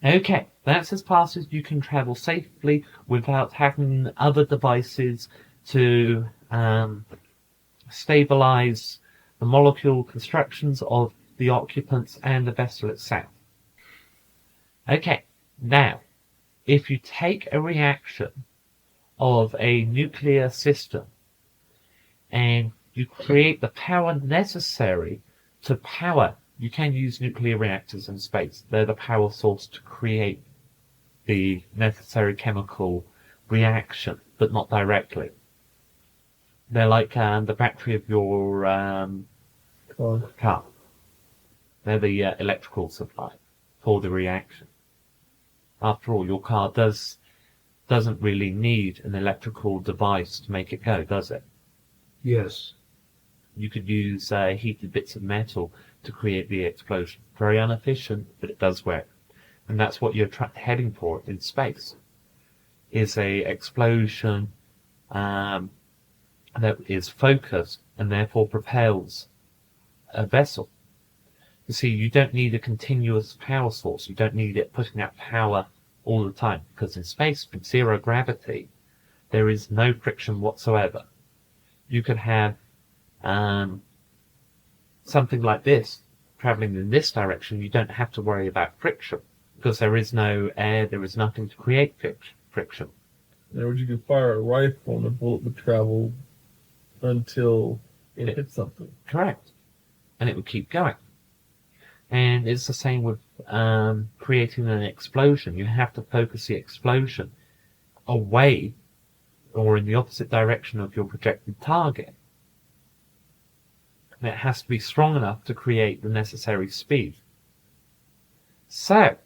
Okay, that's as fast as you can travel safely without having other devices to stabilize the molecule constructions of the occupants and the vessel itself. Okay, now, if you take a reaction of a nuclear system and you create the power necessary to power, you can use nuclear reactors in space. They're the power source to create the necessary chemical reaction, but not directly. They're like the battery of your car. They're the electrical supply for the reaction. After all, your car doesn't really need an electrical device to make it go, does it? Yes. You could use heated bits of metal to create the explosion. Very inefficient, but it does work. And that's what you're heading for in space, is a explosion that is focused and therefore propels a vessel. You see, you don't need a continuous power source. You don't need it putting out power all the time, because in space, with zero gravity, there is no friction whatsoever. You could have something like this traveling in this direction. You don't have to worry about friction because there is no air, there is nothing to create friction. In other words, you could fire a rifle and the bullet would travel until it hit something. Correct. And it would keep going. And it's the same with creating an explosion. You have to focus the explosion away or in the opposite direction of your projected target. And it has to be strong enough to create the necessary speed. So,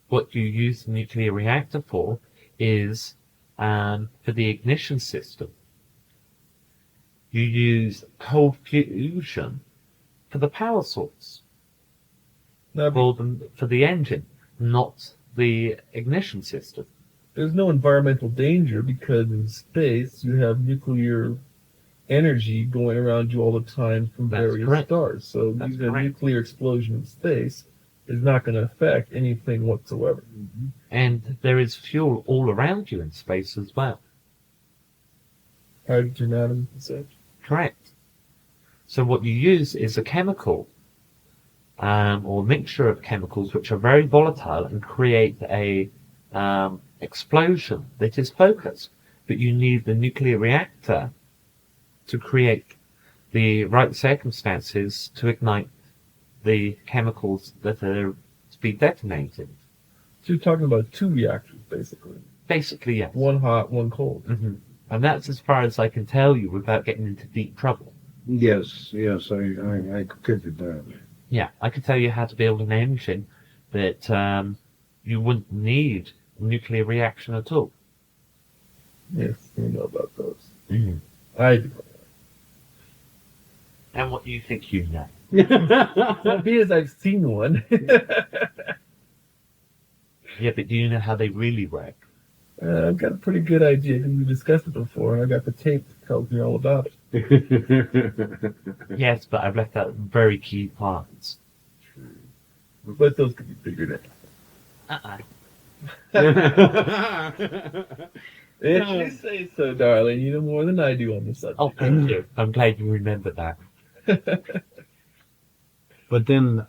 what you use the nuclear reactor for is for the ignition system. You use cold fusion for the power source. Now, for the engine, not the ignition system. there's no environmental danger because in space you have nuclear energy going around you all the time from That's various correct. stars. So That's using a correct. nuclear explosion in space is not going to affect anything whatsoever. And there is fuel all around you in space as well. Hydrogen atoms and such. Correct. So what you use is a chemical or mixture of chemicals which are very volatile and create a explosion that is focused. But you need the nuclear reactor to create the right circumstances to ignite the chemicals that are to be detonated. So you're talking about two reactors, basically. Basically, yes. One hot, one cold. Hmm. And that's as far as I can tell you without getting into deep trouble. Yes, I could do that. Yeah, I could tell you how to build an engine that you wouldn't need a nuclear reaction at all. Yes, we know about those. Mm. I do. And what do you think you know? Well, because I've seen one. Yeah, but do you know how they really work? I've got a pretty good idea because we discussed it before, and I got the tape that tells me all about it. Yes, but I've left out very key parts. But those could be figured out. If you say so, darling, you know more than I do on the subject. Oh, thank you. I'm glad you remembered that. But then,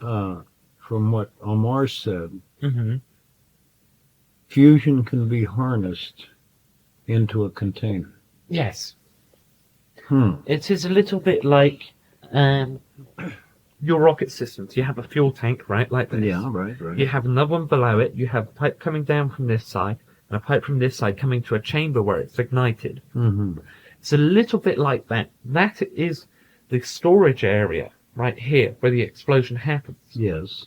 from what Omar said, Mm-hmm. fusion can be harnessed into a container. Yes. Hmm. It is a little bit like your rocket systems. You have a fuel tank, right, like this. Yeah, right. You have another one below it. You have a pipe coming down from this side, and a pipe from this side coming to a chamber where it's ignited. Mm-hmm. It's a little bit like that. That is the storage area right here where the explosion happens. Yes.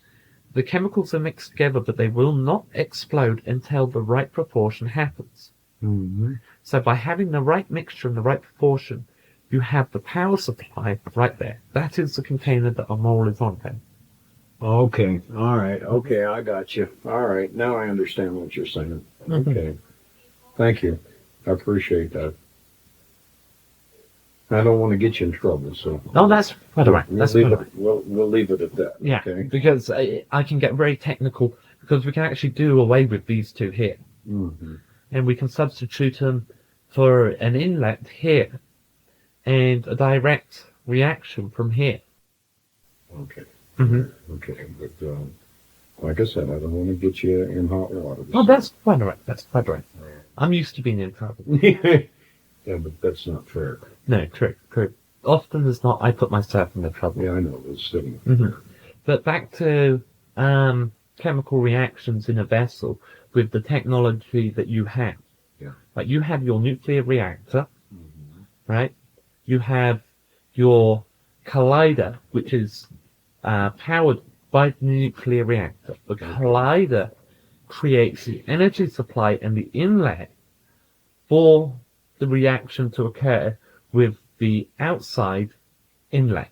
The chemicals are mixed together, but they will not explode until the right proportion happens. Mm-hmm. So by having the right mixture and the right proportion, you have the power supply right there. That is the container that a mole is on there. Okay. All right. Okay, I got you. All right. Now I understand what you're saying. Mhm. Okay. Thank you. I appreciate that. I don't want to get you in trouble, so. Oh, that's quite all right. That's quite all right. We'll leave it at that. Yeah, Okay. because I can get very technical because we can actually do away with these two here. Mm-hmm. And we can substitute them for an inlet here and a direct reaction from here. Okay. Mm-hmm. Okay. But like I said, I don't want to get you in hot water. Oh, that's quite all right. That's quite all right. I'm used to being in trouble. Yeah, but that's not fair. No, true. Often as not, I put myself in the trouble. Yeah, I know. It's silly. Mm-hmm. But back to chemical reactions in a vessel with the technology that you have. Yeah. Like you have your nuclear reactor, Mm-hmm. right? You have your collider, which is powered by the nuclear reactor. The collider creates the energy supply and the inlet for the reaction to occur with the outside inlet.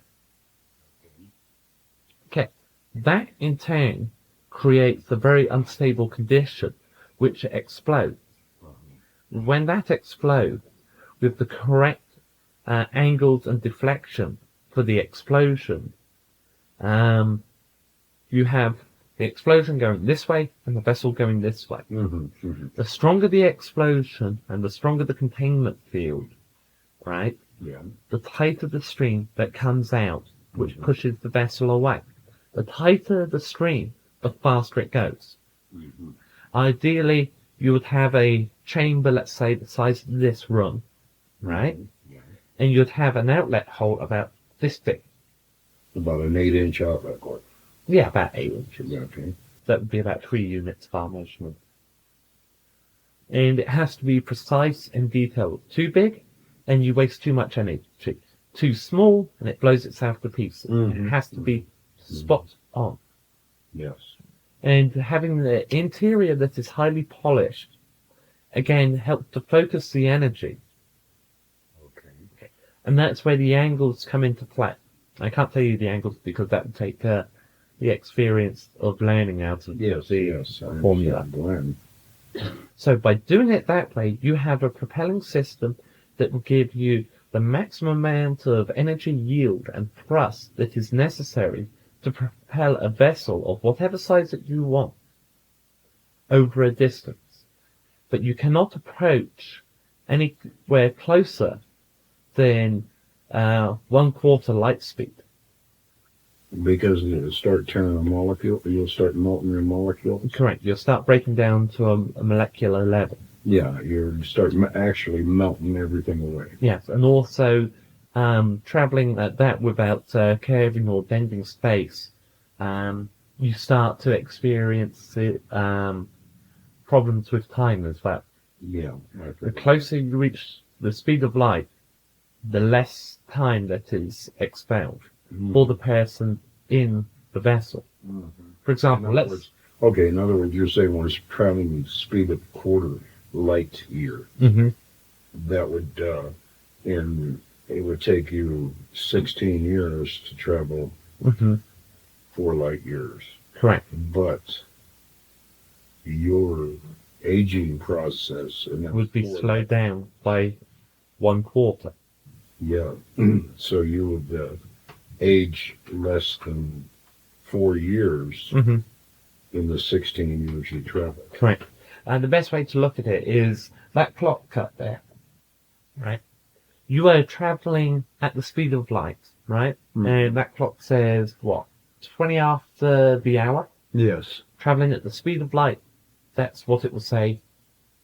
Okay, that in turn creates a very unstable condition which explodes. When that explodes with the correct angles and deflection for the explosion, you have the explosion going this way and the vessel going this way. Mm-hmm. Mm-hmm. The stronger the explosion and the stronger the containment field, right, Yeah. the tighter the stream that comes out, which pushes the vessel away. The tighter the stream, the faster it goes. Mm-hmm. Ideally, you would have a chamber, let's say, the size of this room, right? Yeah. And you'd have an outlet hole about this big. About an 8-inch outlet cord. Yeah, about 8 inches. Yeah, okay. That would be about 3 units of our measurement. And it has to be precise and detailed. Too big, and you waste too much energy. Too small, and it blows itself to pieces. Mhm. It has to be spot on. Yes. And having the interior that is highly polished, again, helps to focus the energy. Okay. And that's where the angles come into play. I can't tell you the angles because that would take the experience of learning out of Yes, the yes. I formula. understand, Glenn. So by doing it that way, you have a propelling system that will give you the maximum amount of energy yield and thrust that is necessary to propel a vessel of whatever size that you want over a distance. But you cannot approach anywhere closer than 1/4 light speed. Because it'll start tearing a molecule, you'll start melting your molecules. Correct. You'll start breaking down to a molecular level. Yeah, you start actually melting everything away. Yes, and also traveling at that without curving or bending space, you start to experience problems with time as well. Yeah. The closer you reach the speed of light, the less time that is expelled for the person in the vessel. For example, in other words, you're saying when it's traveling at the speed of 1/4 light year, Mhm. that would, and it would take you 16 years to travel 4 light years. Correct. But your aging process and that Would be slowed down by 1/4. Yeah. So you would age less than 4 years in the 16 years you travel. Correct. And the best way to look at it is that clock cut there, right? You are traveling at the speed of light, right? And that clock says, what, 20 after the hour? Yes. Traveling at the speed of light, that's what it will say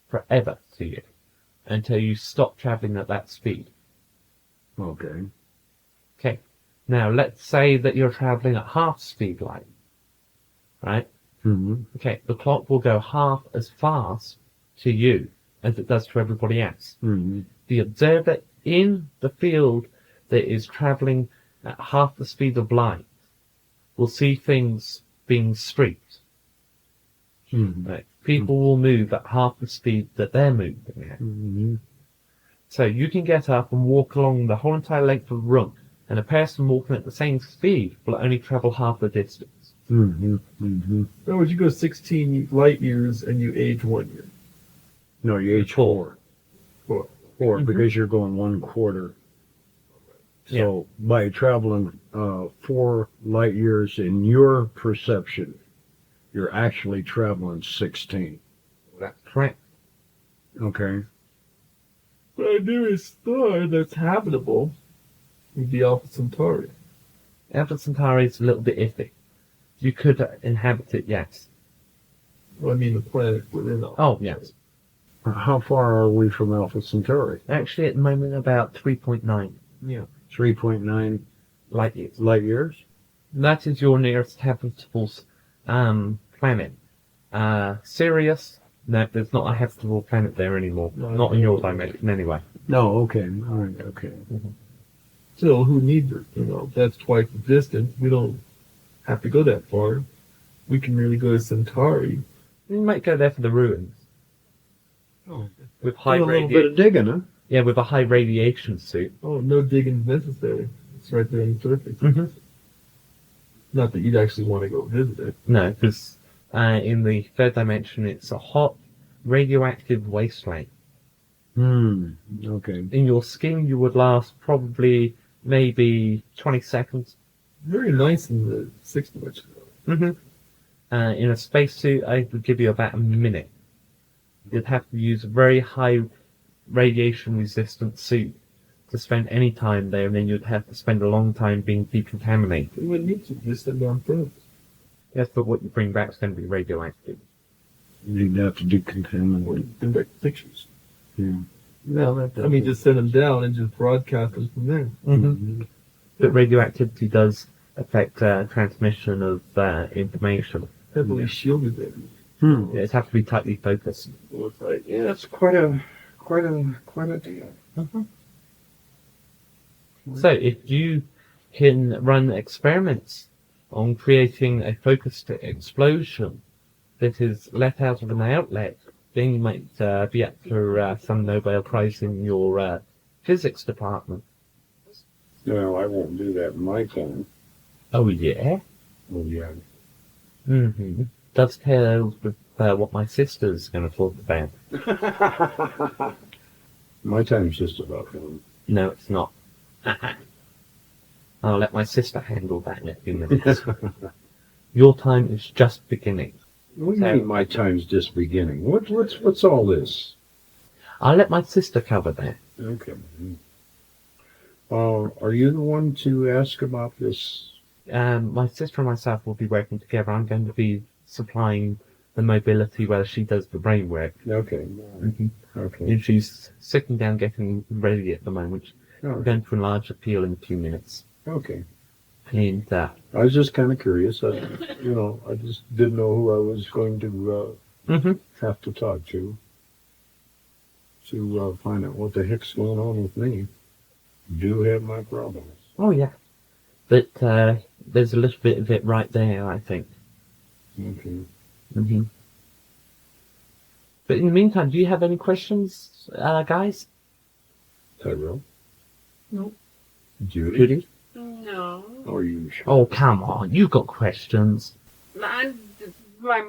forever to you until you stop traveling at that speed. Okay. Okay. Now, let's say that you're traveling at half speed light, right? Okay, the clock will go half as fast to you as it does to everybody else. The observer in the field that is traveling at half the speed of light will see things being streaked. Right? People will move at half the speed that they're moving at. So you can get up and walk along the whole entire length of the room, and a person walking at the same speed will only travel half the distance. In other words, you go 16 light years and you age 1 year. No, you age 4. 4. 4 because you're going 1/4. So by traveling 4 light years in your perception, you're actually traveling 16. That's correct. Okay. But a nearest star that's habitable would be Alpha Centauri. Alpha Centauri is a little bit iffy. You could inhabit it, yes. Well, I mean the planet within Alpha. Oh, yes. How far are we from Alpha Centauri? Actually, at the moment, about 3.9 3.9 light years. light years? That is your nearest habitable planet. Sirius, no, there's not a habitable planet there anymore. Not in your dimension, anyway. No, okay. All right, okay. Still, who needs it? You know, that's twice the distance. We don't have to go that far. We can really go to Centauri. You might go there for the ruins. Oh, With high Do a little bit of digging, huh? Yeah, with a high radiation suit. oh, no digging necessary. It's right there on the surface. Not that you'd actually want to go visit it. No, because in the third dimension, it's a hot, radioactive wasteland. Okay. In your skin, you would last probably maybe 20 seconds. Very nice in the 6th dimension. In a spacesuit, I would give you about a minute. You'd have to use a very high radiation-resistant suit to spend any time there, and then you'd have to spend a long time being decontaminated. We wouldn't need to just send down first. Yes, but what you bring back is going to be radioactive. You'd have to decontaminate. Bring back the pictures. Yeah. No, I mean, just send them down and just broadcast them from there. But radioactivity does affect transmission of information. Heavily shielded there. It has to be tightly focused. So it's like, Yeah, that's quite a deal. So if you can run experiments on creating a focused explosion that is let out of an outlet, then you might be up for some Nobel Prize in your physics department. Well, I won't do that in my time. Oh, yeah? Oh, yeah. Mm-hmm. Dovetails with what my sister's going to talk about. My time's just about done. No, it's not. I'll let my sister handle that in a few minutes. Your time is just beginning. What do you mean my time's just beginning? What's all this? I'll let my sister cover that. Okay. Are you the one to ask about this? My sister and myself will be working together. I'm going to be supplying the mobility while she does the brain work. Okay. Mhm. Okay. And she's sitting down getting ready at the moment. We're going to enlarge the peel in a few minutes. Okay. And I was just kind of curious. I just didn't know who I was going to have to talk to find out what the heck's going on with me. Do have my problems. oh yeah, but there's a little bit of it right there, I think. Okay. hmm But in the meantime, do you have any questions, guys? Tyrell? No. Judy? Judy? No. Are you sure? Oh, come on, you got questions. My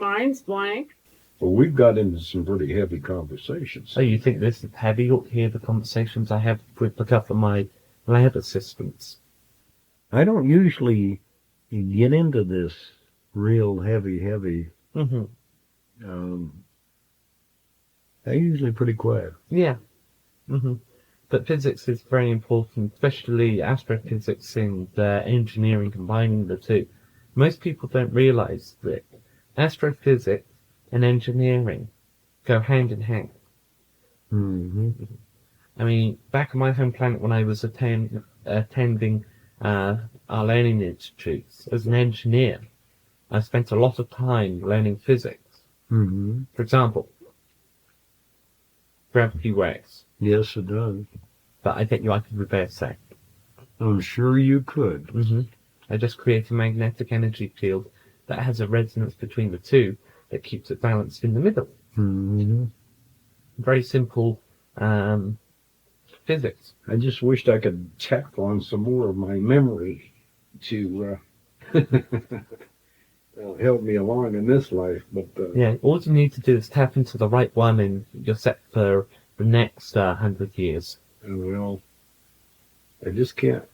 mind's blank. Well, we've got into some pretty heavy conversations. So you think this is heavy? You ought to hear the conversations I have with a couple of my lab assistants. I don't usually get into this real heavy. hmm I'm usually pretty quiet. Yeah. But physics is very important, especially astrophysics and engineering, combining the two. Most people don't realize that astrophysics and engineering go hand in hand. Mm-hmm. I mean, back on my home planet when I was attending our learning institutes as an engineer, I spent a lot of time learning physics. Mm-hmm. For example, gravity works, Yes, it does. but I bet you I could reverse that. I'm sure you could. I just create a magnetic energy field that has a resonance between the two that keeps it balanced in the middle. Mm-hmm. Very simple physics. I just wished I could tap on some more of my memory to help me along in this life. But Yeah, all you need to do is tap into the right one and you're set for the next 100 years. well, I just can't.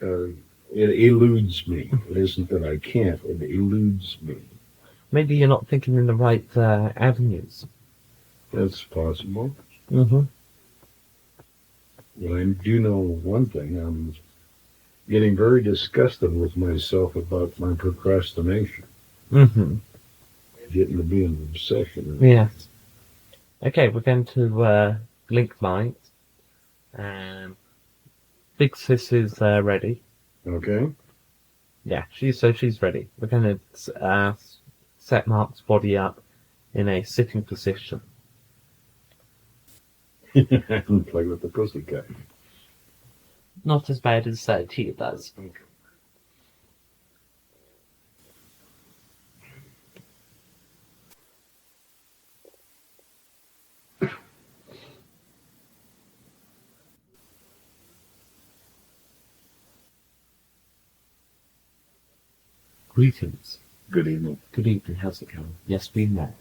It eludes me. It isn't that I can't. It eludes me. Maybe you're not thinking in the right avenues. That's possible. Mm-hmm. Well, I do know one thing. I'm getting very disgusted with myself about my procrastination. Mm-hmm. Getting to be an obsession. Yes. Okay, we're going to link minds. Big Sis is ready. Okay. Yeah, she's ready. We're going to set Mark's body up in a sitting position. Play with the pussycat. Not as bad as Tia does. Greetings. Good evening. Good evening. How's it going? Yes, we know.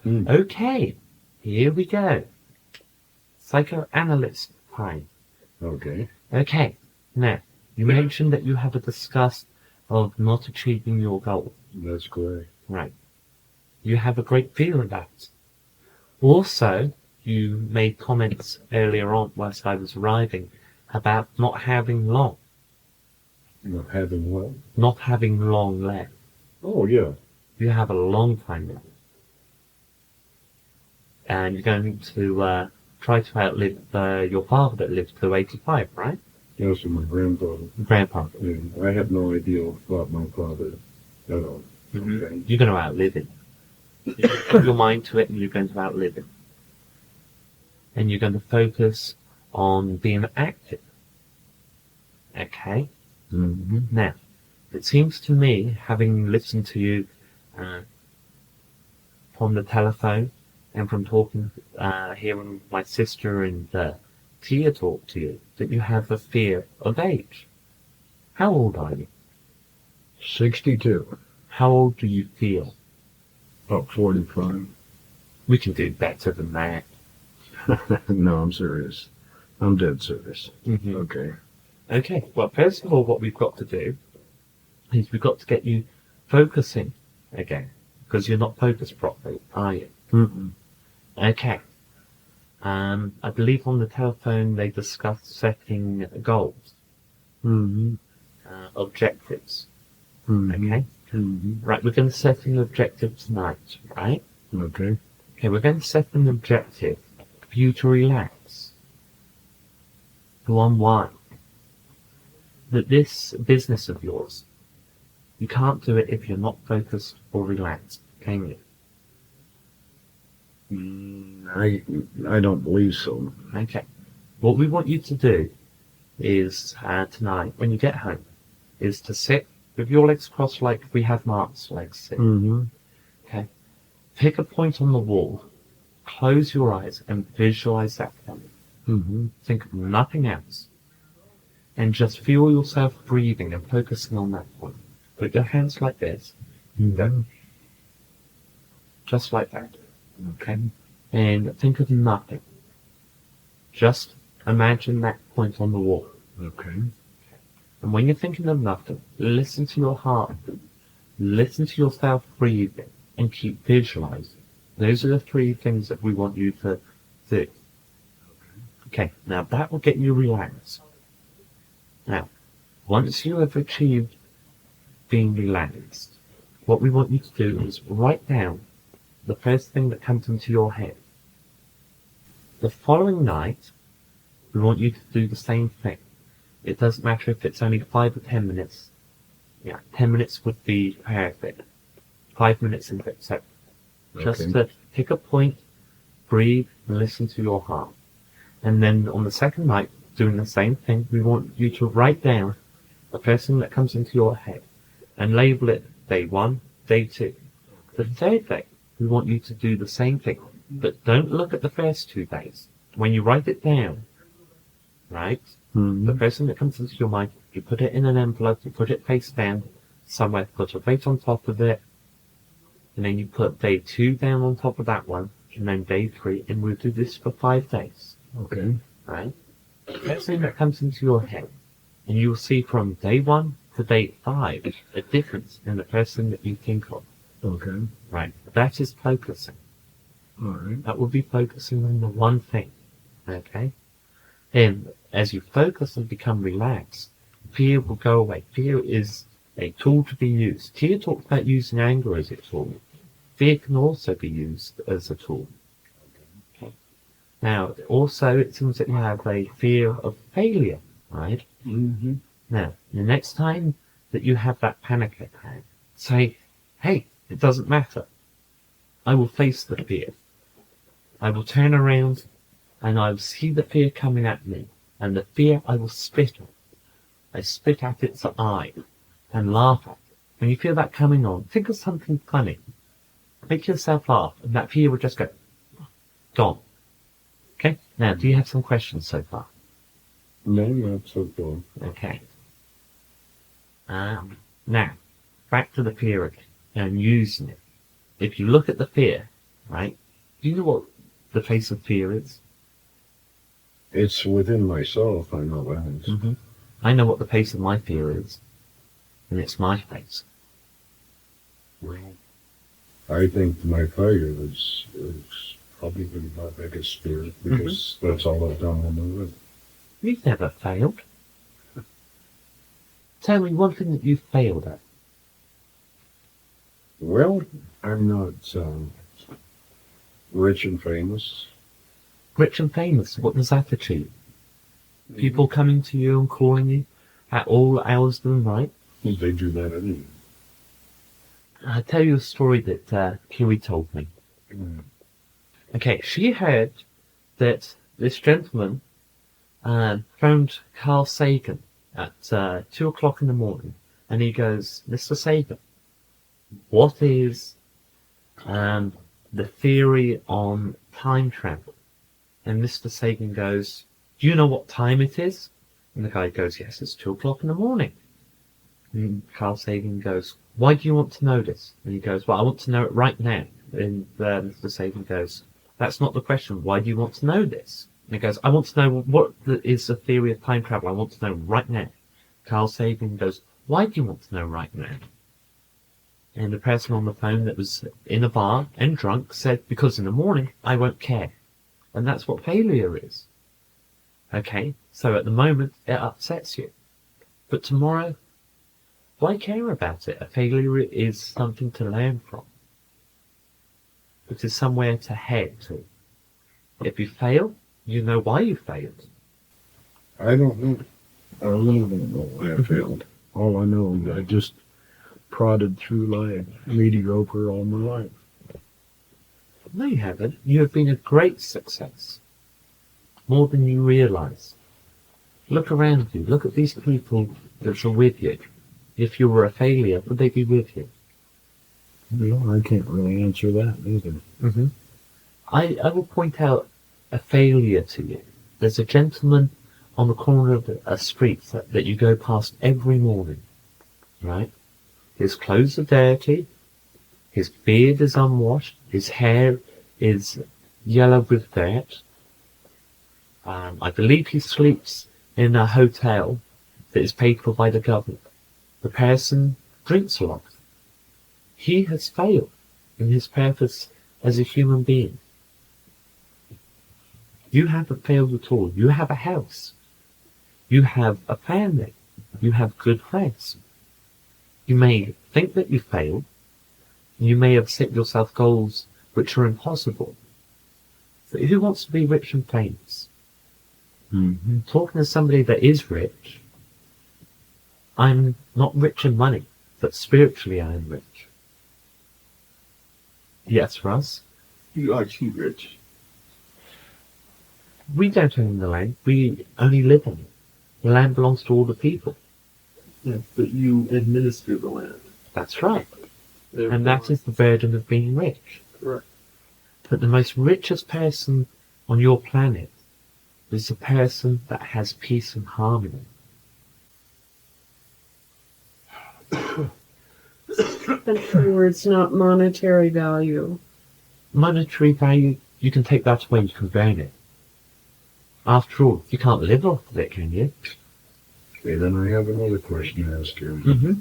Hmm. Okay, here we go. Psychoanalyst time. Okay. Okay, now, you mentioned that you have a disgust of not achieving your goal. That's correct. Right. You have a great fear of that. Also, you made comments earlier on whilst I was arriving about not having long. Not having what? Not having long left. Oh, yeah. You have a long time left. And you're going to try to outlive your father that lived to 85, right? Yes, and my grandfather. Grandpa. Yeah, I have no idea about my father at all. Okay. You're going to outlive him. You put your mind to it and you're going to outlive him. And you're going to focus on being active. Okay? Mm-hmm. Now, it seems to me, having listened to you from the telephone and from talking, hearing my sister and Tia talk to you, that you have a fear of age. How old are you? 62. How old do you feel? About 45. We can do better than that. No, I'm serious. I'm dead serious. Mm-hmm. Okay. Okay, well, first of all, what we've got to do is we've got to get you focusing again, because you're not focused properly, are you? Mm-mm. Okay. I believe on the telephone they discussed setting goals, Mm-hmm. objectives. Mm-hmm. Okay? Mm-hmm. Right, we're going to set an objective tonight, right? Okay. Okay, we're going to set an objective for you to relax, to unwind. That this business of yours, you can't do it if you're not focused or relaxed, can you? I don't believe so. Okay. What we want you to do is, tonight, when you get home, is to sit with your legs crossed like we have Mark's legs sit. Mm-hmm. Okay. Pick a point on the wall, close your eyes and visualize that point. Mm-hmm. Think of nothing else. And just feel yourself breathing and focusing on that point. Put your hands like this. Mm-hmm. Just like that. Okay? And think of nothing. Just imagine that point on the wall. Okay. And when you're thinking of nothing, listen to your heart. Listen to yourself breathing and keep visualizing. Those are the three things that we want you to do. Okay, now that will get you relaxed. Now, once you have achieved being relaxed, what we want you to do is write down the first thing that comes into your head. The following night, we want you to do the same thing. It doesn't matter if it's only 5 or 10 minutes. Yeah, 10 minutes would be perfect. 5 minutes is acceptable. Just Okay. to pick a point, breathe, and listen to your heart. And then on the second night, doing the same thing, we want you to write down the first thing that comes into your head and label it day 1, day 2. The third day, we want you to do the same thing, but don't look at the first 2 days. When you write it down, right, Mm-hmm. the first thing that comes into your mind, you put it in an envelope, you put it face down, somewhere, put a date on top of it, and then you put day 2 down on top of that one, and then day 3, and we'll do this for 5 days, Okay. right? The first thing that comes into your head, and you'll see from day 1 to day 5 a difference in the first thing that you think of, Okay. right? That is focusing. All right. That will be focusing on the one thing, okay? And as you focus and become relaxed, fear will go away. Fear is a tool to be used. Tia talked about using anger as a tool. Fear can also be used as a tool. Okay. Now, also, it seems that you have a fear of failure, right? Mm-hmm. Now, the next time that you have that panic attack, say, hey, it doesn't matter. I will face the fear. I will turn around and I will see the fear coming at me. And the fear I will spit at. I spit at its eye and laugh at it. When you feel that coming on, think of something funny. Make yourself laugh and that fear will just go, gone. Okay? Now, do you have some questions so far? No, not so cool. Okay. Now, back to the fear again and using it. If you look at the fear, right, do you know what the face of fear is? It's within myself, I know that. Mm-hmm. I know what the face of my fear is, and it's my face. Well, I think my failure is probably been my biggest fear because that's all I've done on the road. You've never failed. Tell me one thing that you've failed at. Well, I'm not rich and famous. Rich and famous, what does that achieve? People coming to you and calling you at all hours of the night? They do that anyway. I'll tell you a story that Kiwi told me. Okay, she heard that this gentleman phoned Carl Sagan at 2 o'clock in the morning, and he goes, Mr. Sagan, what is the theory on time travel? And Mr. Sagan goes, do you know what time it is? And the guy goes, yes, it's 2 o'clock in the morning. And Carl Sagan goes, "Why do you want to know this?" And he goes, "Well, I want to know it right now." And Mr. Sagan goes, "That's not the question. Why do you want to know this?" And he goes, "I want to know is the theory of time travel. I want to know right now." Carl Sagan goes, "Why do you want to know right now?" And the person on the phone that was in a bar and drunk said, "Because in the morning I won't care." And that's what failure is. Okay, so at the moment it upsets you. But tomorrow, why care about it? A failure is something to learn from. It is somewhere to head to. If you fail, you know why you failed. I don't know. I really don't know why I failed. All I know is I just prodded through life, mediocre all my life. No, you haven't. You have been a great success. More than you realize. Look around you. Look at these people that are with you. If you were a failure, would they be with you? No, I can't really answer that either. Mm-hmm. I will point out a failure to you. There's a gentleman on the corner of a street that you go past every morning, right? His clothes are dirty, his beard is unwashed, his hair is yellow with dirt. I believe he sleeps in a hotel that is paid for by the government. The person drinks a lot. He has failed in his purpose as a human being. You haven't failed at all. You have a house. You have a family. You have good friends. You may think that you failed. You may have set yourself goals which are impossible. But who wants to be rich and famous? Mm-hmm. Talking to somebody that is rich, I'm not rich in money, but spiritually I am rich. Yes, Russ? You are too rich. We don't own the land, we only live on it. The land belongs to all the people. Yeah, but you administer the land. That's right. Therefore, And that is the burden of being rich. correct. But the most richest person on your planet is the person that has peace and harmony. Country where it's not monetary value. Monetary value, you can take that away, you can burn it. After all, you can't live off of it, can you? Okay, then I have another question to ask you. Mm-hmm.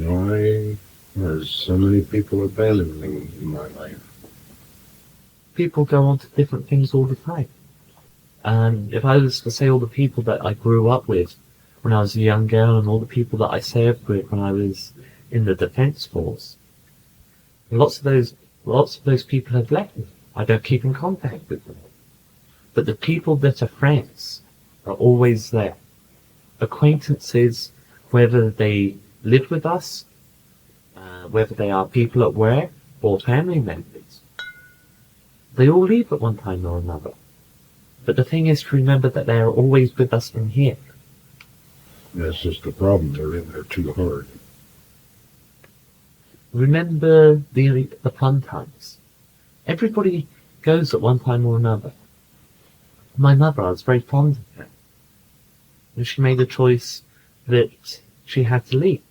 Why has so many people abandoned me in my life? People go on to different things all the time. And if I was to say all the people that I grew up with when I was a young girl and all the people that I served with when I was in the Defence Force, lots of those people have left me. I don't keep in contact with them. But the people that are friends are always there. Acquaintances, whether they live with us, whether they are people at work or family members, they all leave at one time or another. But the thing is to remember that they are always with us in here. That's just the problem. They're in there too hard. Remember the fun times. Everybody goes at one time or another. My mother, I was very fond of her. And she made a choice that she had to leave.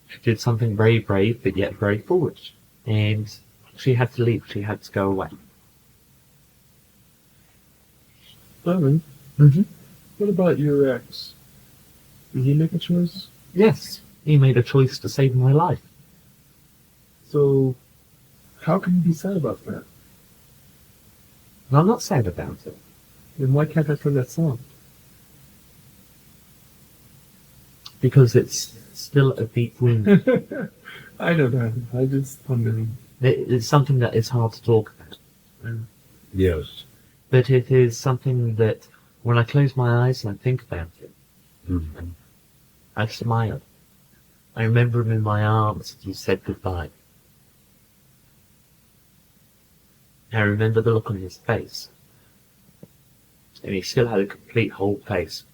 She did something very brave, but yet very foolish. And she had to leave. She had to go away. Lemon, Mm-hmm. what about your ex? Did he make a choice? Yes, he made a choice to save my life. So, how can you be sad about that? And I'm not sad about it. Then why can't I play that song? Because it's still a deep wound. I know that. I just wondering. It's something that is hard to talk about. Yes. But it is something that, when I close my eyes and I think about it, Mm-hmm. I smile. I remember him in my arms as he said goodbye. I remember the look on his face. And he still had a complete whole face.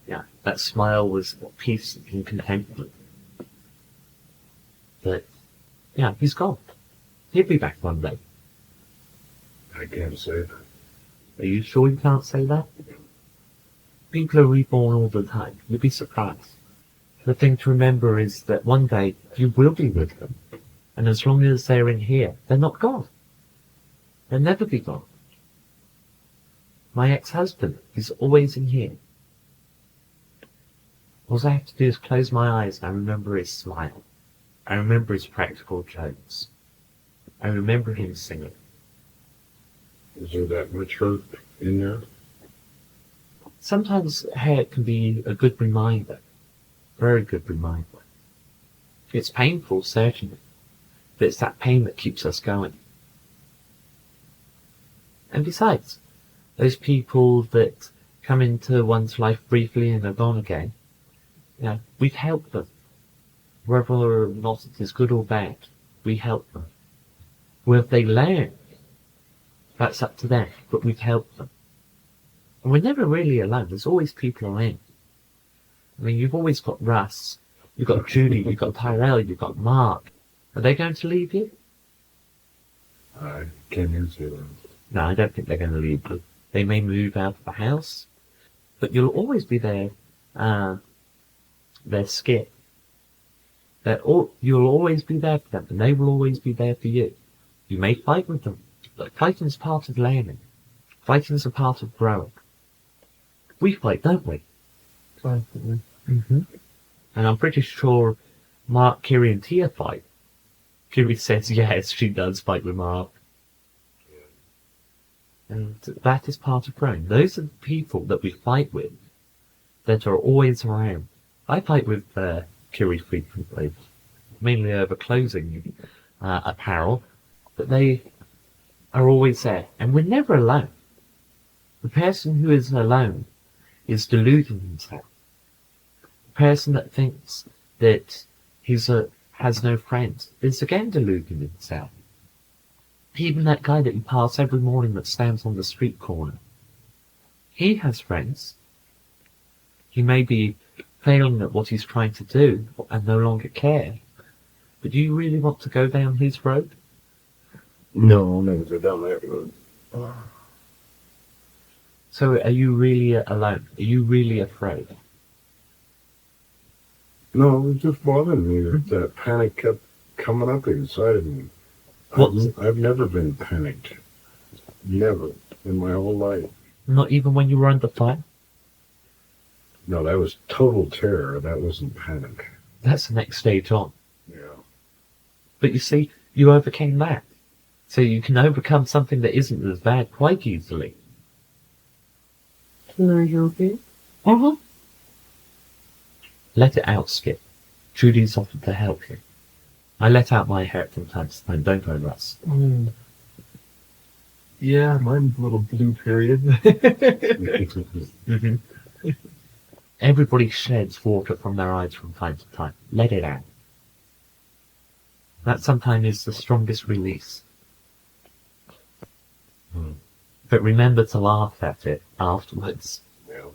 Yeah, that smile was peace and contentment. But, yeah, he's gone. He'll be back one day. I can't say that. Are you sure you can't say that? People are reborn all the time. You'd be surprised. The thing to remember is that one day you will be with them. And as long as they're in here, they're not gone. They'll never be gone. My ex-husband is always in here. All I have to do is close my eyes and I remember his smile. I remember his practical jokes. I remember him singing. Is there that much hurt in there? Sometimes hair can be a good reminder. Very good reminder. It's painful, certainly. But it's that pain that keeps us going. And besides, those people that come into one's life briefly and are gone again, you know, we've helped them. Whether or not it is good or bad, we help them. Whether they learn, that's up to them, but we've helped them. And we're never really alone. There's always people around. I mean, you've always got Russ, you've got Judy, you've got Tyrell, you've got Mark. Are they going to leave you? I can't answer that. No, I don't think they're going to leave you. They may move out of the house, but you'll always be their skip. You'll always be there for them, and they will always be there for you. You may fight with them, but fighting's part of learning. Fighting's a part of growing. We fight, don't we? Mm-hmm. And I'm pretty sure Mark, Kiri, and Tia fight. Kiri says yes, she does fight with Mark. And that is part of growing. Those are the people that we fight with that are always around. I fight with Kiri frequently, mainly over clothing apparel, but they are always there. And we're never alone. The person who is alone is deluding himself. The person that thinks that has no friends is again deluding himself. Even that guy that you pass every morning that stands on the street corner, he has friends. He may be failing at what he's trying to do and no longer care. But do you really want to go down his road? No, I'll never go down that road. So are you really alone? Are you really afraid? No, it was just bothering me that that panic kept coming up inside of me. I've never been panicked. Never. In my whole life. Not even when you were under fire? No, that was total terror. That wasn't panic. That's the next stage on. Yeah. But you see, you overcame that. So you can overcome something that isn't as bad quite easily. Can I help you? Uh-huh. Let it out, Skip. Judy's offered to help you. I let out my hair from time to time, don't I, Russ? Yeah, mine's a little blue period. Mm-hmm. Everybody sheds water from their eyes from time to time. Let it out. That sometimes is the strongest release. But remember to laugh at it afterwards. Yeah.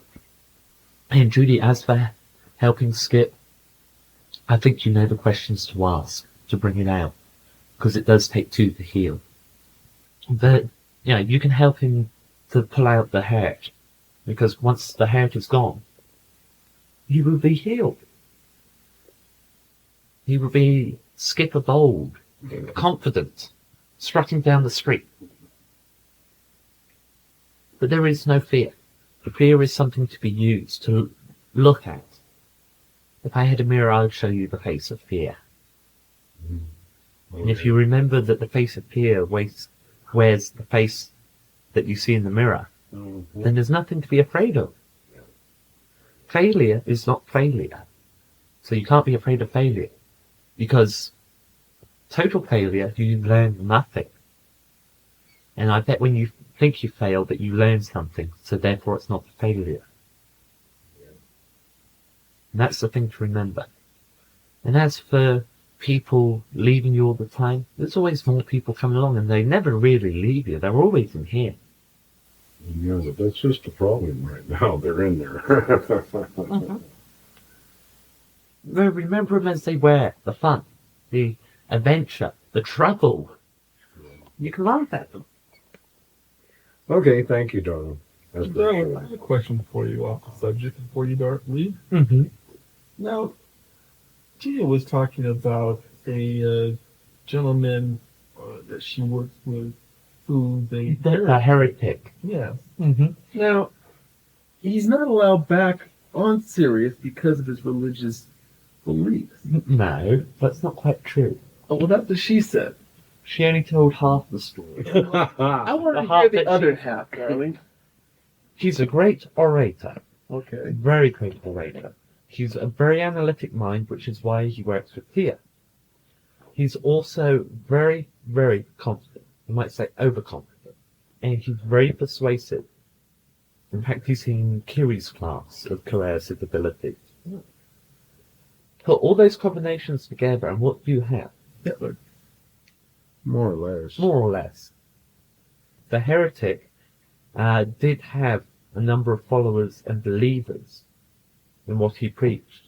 And Judy, as for helping Skip, I think you know the questions to ask to bring it out, because it does take two to heal. But you can help him to pull out the hurt, because once the hurt is gone, he will be healed. He will be Skip of old, confident, strutting down the street. But there is no fear. The fear is something to be used, to look at. If I had a mirror, I would show you the face of fear. And if you remember that the face of fear wears the face that you see in the mirror, then there's nothing to be afraid of. Failure is not failure. So you can't be afraid of failure. Because total failure, you learn nothing. And I bet when you think you failed that you learned something, so therefore it's not a failure. And that's the thing to remember. And as for people leaving you all the time, there's always more people coming along, and they never really leave you. They're always in here. Yeah, but that's just the problem right now. They're in there. Well, remember them as they were. The fun, the adventure, the trouble. You can laugh at them. Okay, thank you, darling. Darwin, I have a question for you off the subject before you leave. Mm-hmm. Now, Tia was talking about a gentleman that she works with who's A heretic. Yeah. Mm-hmm. Now, he's not allowed back on Sirius because of his religious beliefs. No, that's not quite true. Oh, well, that's what she said. She only told half the story. I want The to half hear the that other she- half, darling. He's a great orator. Okay. Very great orator. He's a very analytic mind, which is why he works with Tia. He's also very, very confident. You might say overconfident. And he's very persuasive. In fact, he's in Kiri's class of coercive abilities. Put all those combinations together, and what do you have? Hitler. More or less. More or less. The heretic did have a number of followers and believers in what he preached.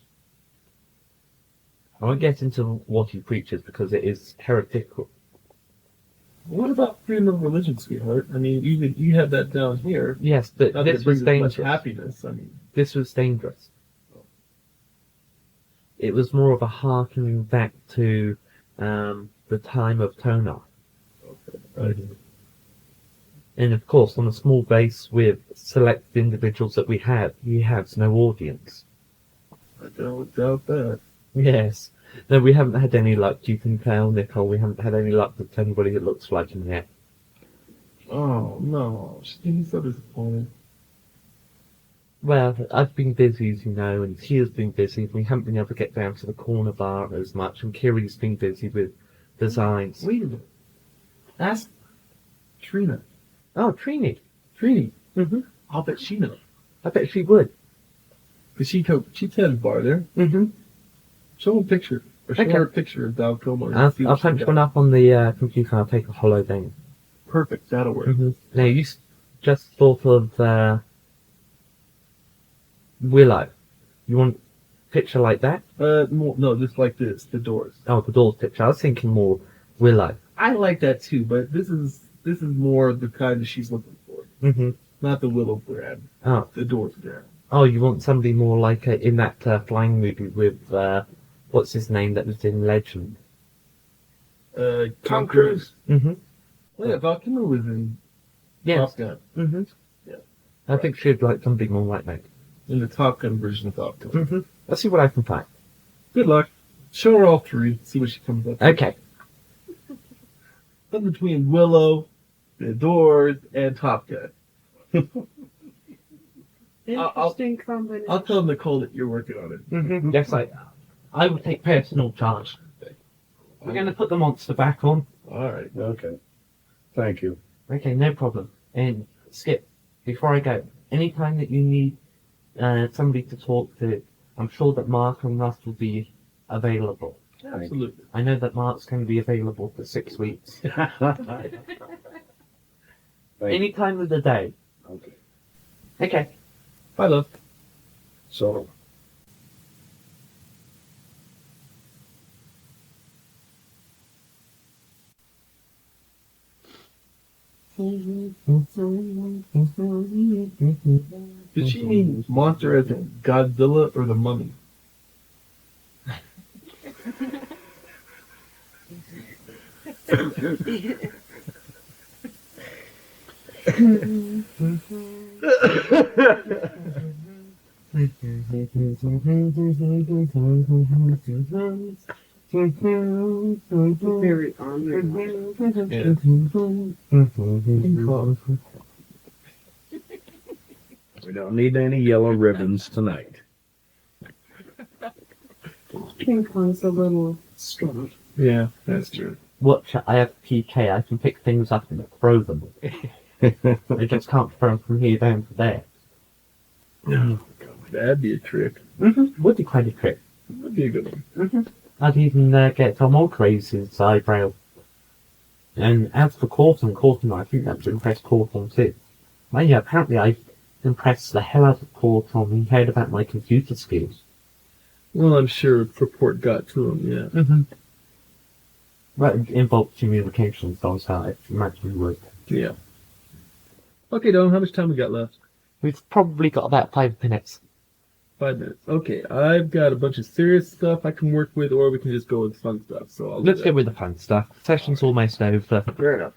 I won't get into what he preaches because it is heretical. What about freedom of religion, sweetheart? I mean, you have that down here. Yes, but Not that this it was brings us much dangerous. happiness. I mean, This was dangerous. It was more of a harkening back to the time of Tonar. right. And of course, on a small base with select individuals that we have, he has no audience. I don't doubt that. Yes. No, we haven't had any luck. You can tell, Nicole, we haven't had any luck with anybody that looks like him yet. Oh, no. He's so disappointed. Well, I've been busy, as you know, and he has been busy. We haven't been able to get down to the corner bar as much, and Kiri's been busy with designs. Wait a minute. Ask Trina. Oh, Trini. Trini. Mm-hmm. I'll bet she knows. I bet she would. Because she tended bar there. Mm-hmm. Show her a picture. Or show Okay. her a picture of Val Kilmer. I'll punch one up on the computer and I'll take a hollow down. Perfect. That'll work. Mm-hmm. Now, you just thought of Willow. You want a picture like that? No, just like this. The doors. Oh, the doors picture. I was thinking more Willow. I like that too, but this is more the kind that she's looking for. Mm-hmm. Not the willow grab. Oh. The doors grab. Oh, you want somebody more like in that flying movie with, what's his name that was in Legend? Tom Cruise. Mm-hmm. Oh, yeah, Val Kilmer was in Yes. Top Gun. Mm-hmm. Yeah. I think she'd like somebody more like that. In the Top Gun version of Top Gun. Mm-hmm. Let's see what I can find. Good luck. Show her all three. See what she comes up with. Okay. In between Willow, the doors, and Top Gun. Interesting combination. I'll tell Nicole that you're working on it. Mm-hmm. Yes, I will take personal charge. We're going to put the monster back on. All right. Okay. Thank you. Okay, no problem. And Skip, before I go, anytime that you need somebody to talk to, I'm sure that Mark and Russ will be available. Absolutely. I know that Mark's going to be available for 6 weeks. Thank Any time of the day. Okay. Okay. Bye, love. So, Did she mean monster as in Godzilla or the Mummy? Very honored. Yeah. we don't need any yellow ribbons tonight. Ping pong's a little strong. Yeah, that's true. Watch, I have PK. I can pick things up and throw them. I just can't throw them from here down to there. That'd be a trick. Mm-hmm. Would be quite a trick. That'd be a good one. Mm-hmm. I'd even get Tom O'Crazy's eyebrow. And as for Corton, I think that would impress Corton too. Well, yeah, apparently I impressed the hell out of Corton. He heard about my computer skills. Well, I'm sure report got to him, yeah. Mm-hmm. Well, it involved communications, so I imagine it would. Yeah. Okay, Don, how much time we got left? We've probably got about 5 minutes. 5 minutes. Okay, I've got a bunch of serious stuff I can work with, or we can just go with fun stuff. So Let's go with the fun stuff. Session's almost over. Fair enough.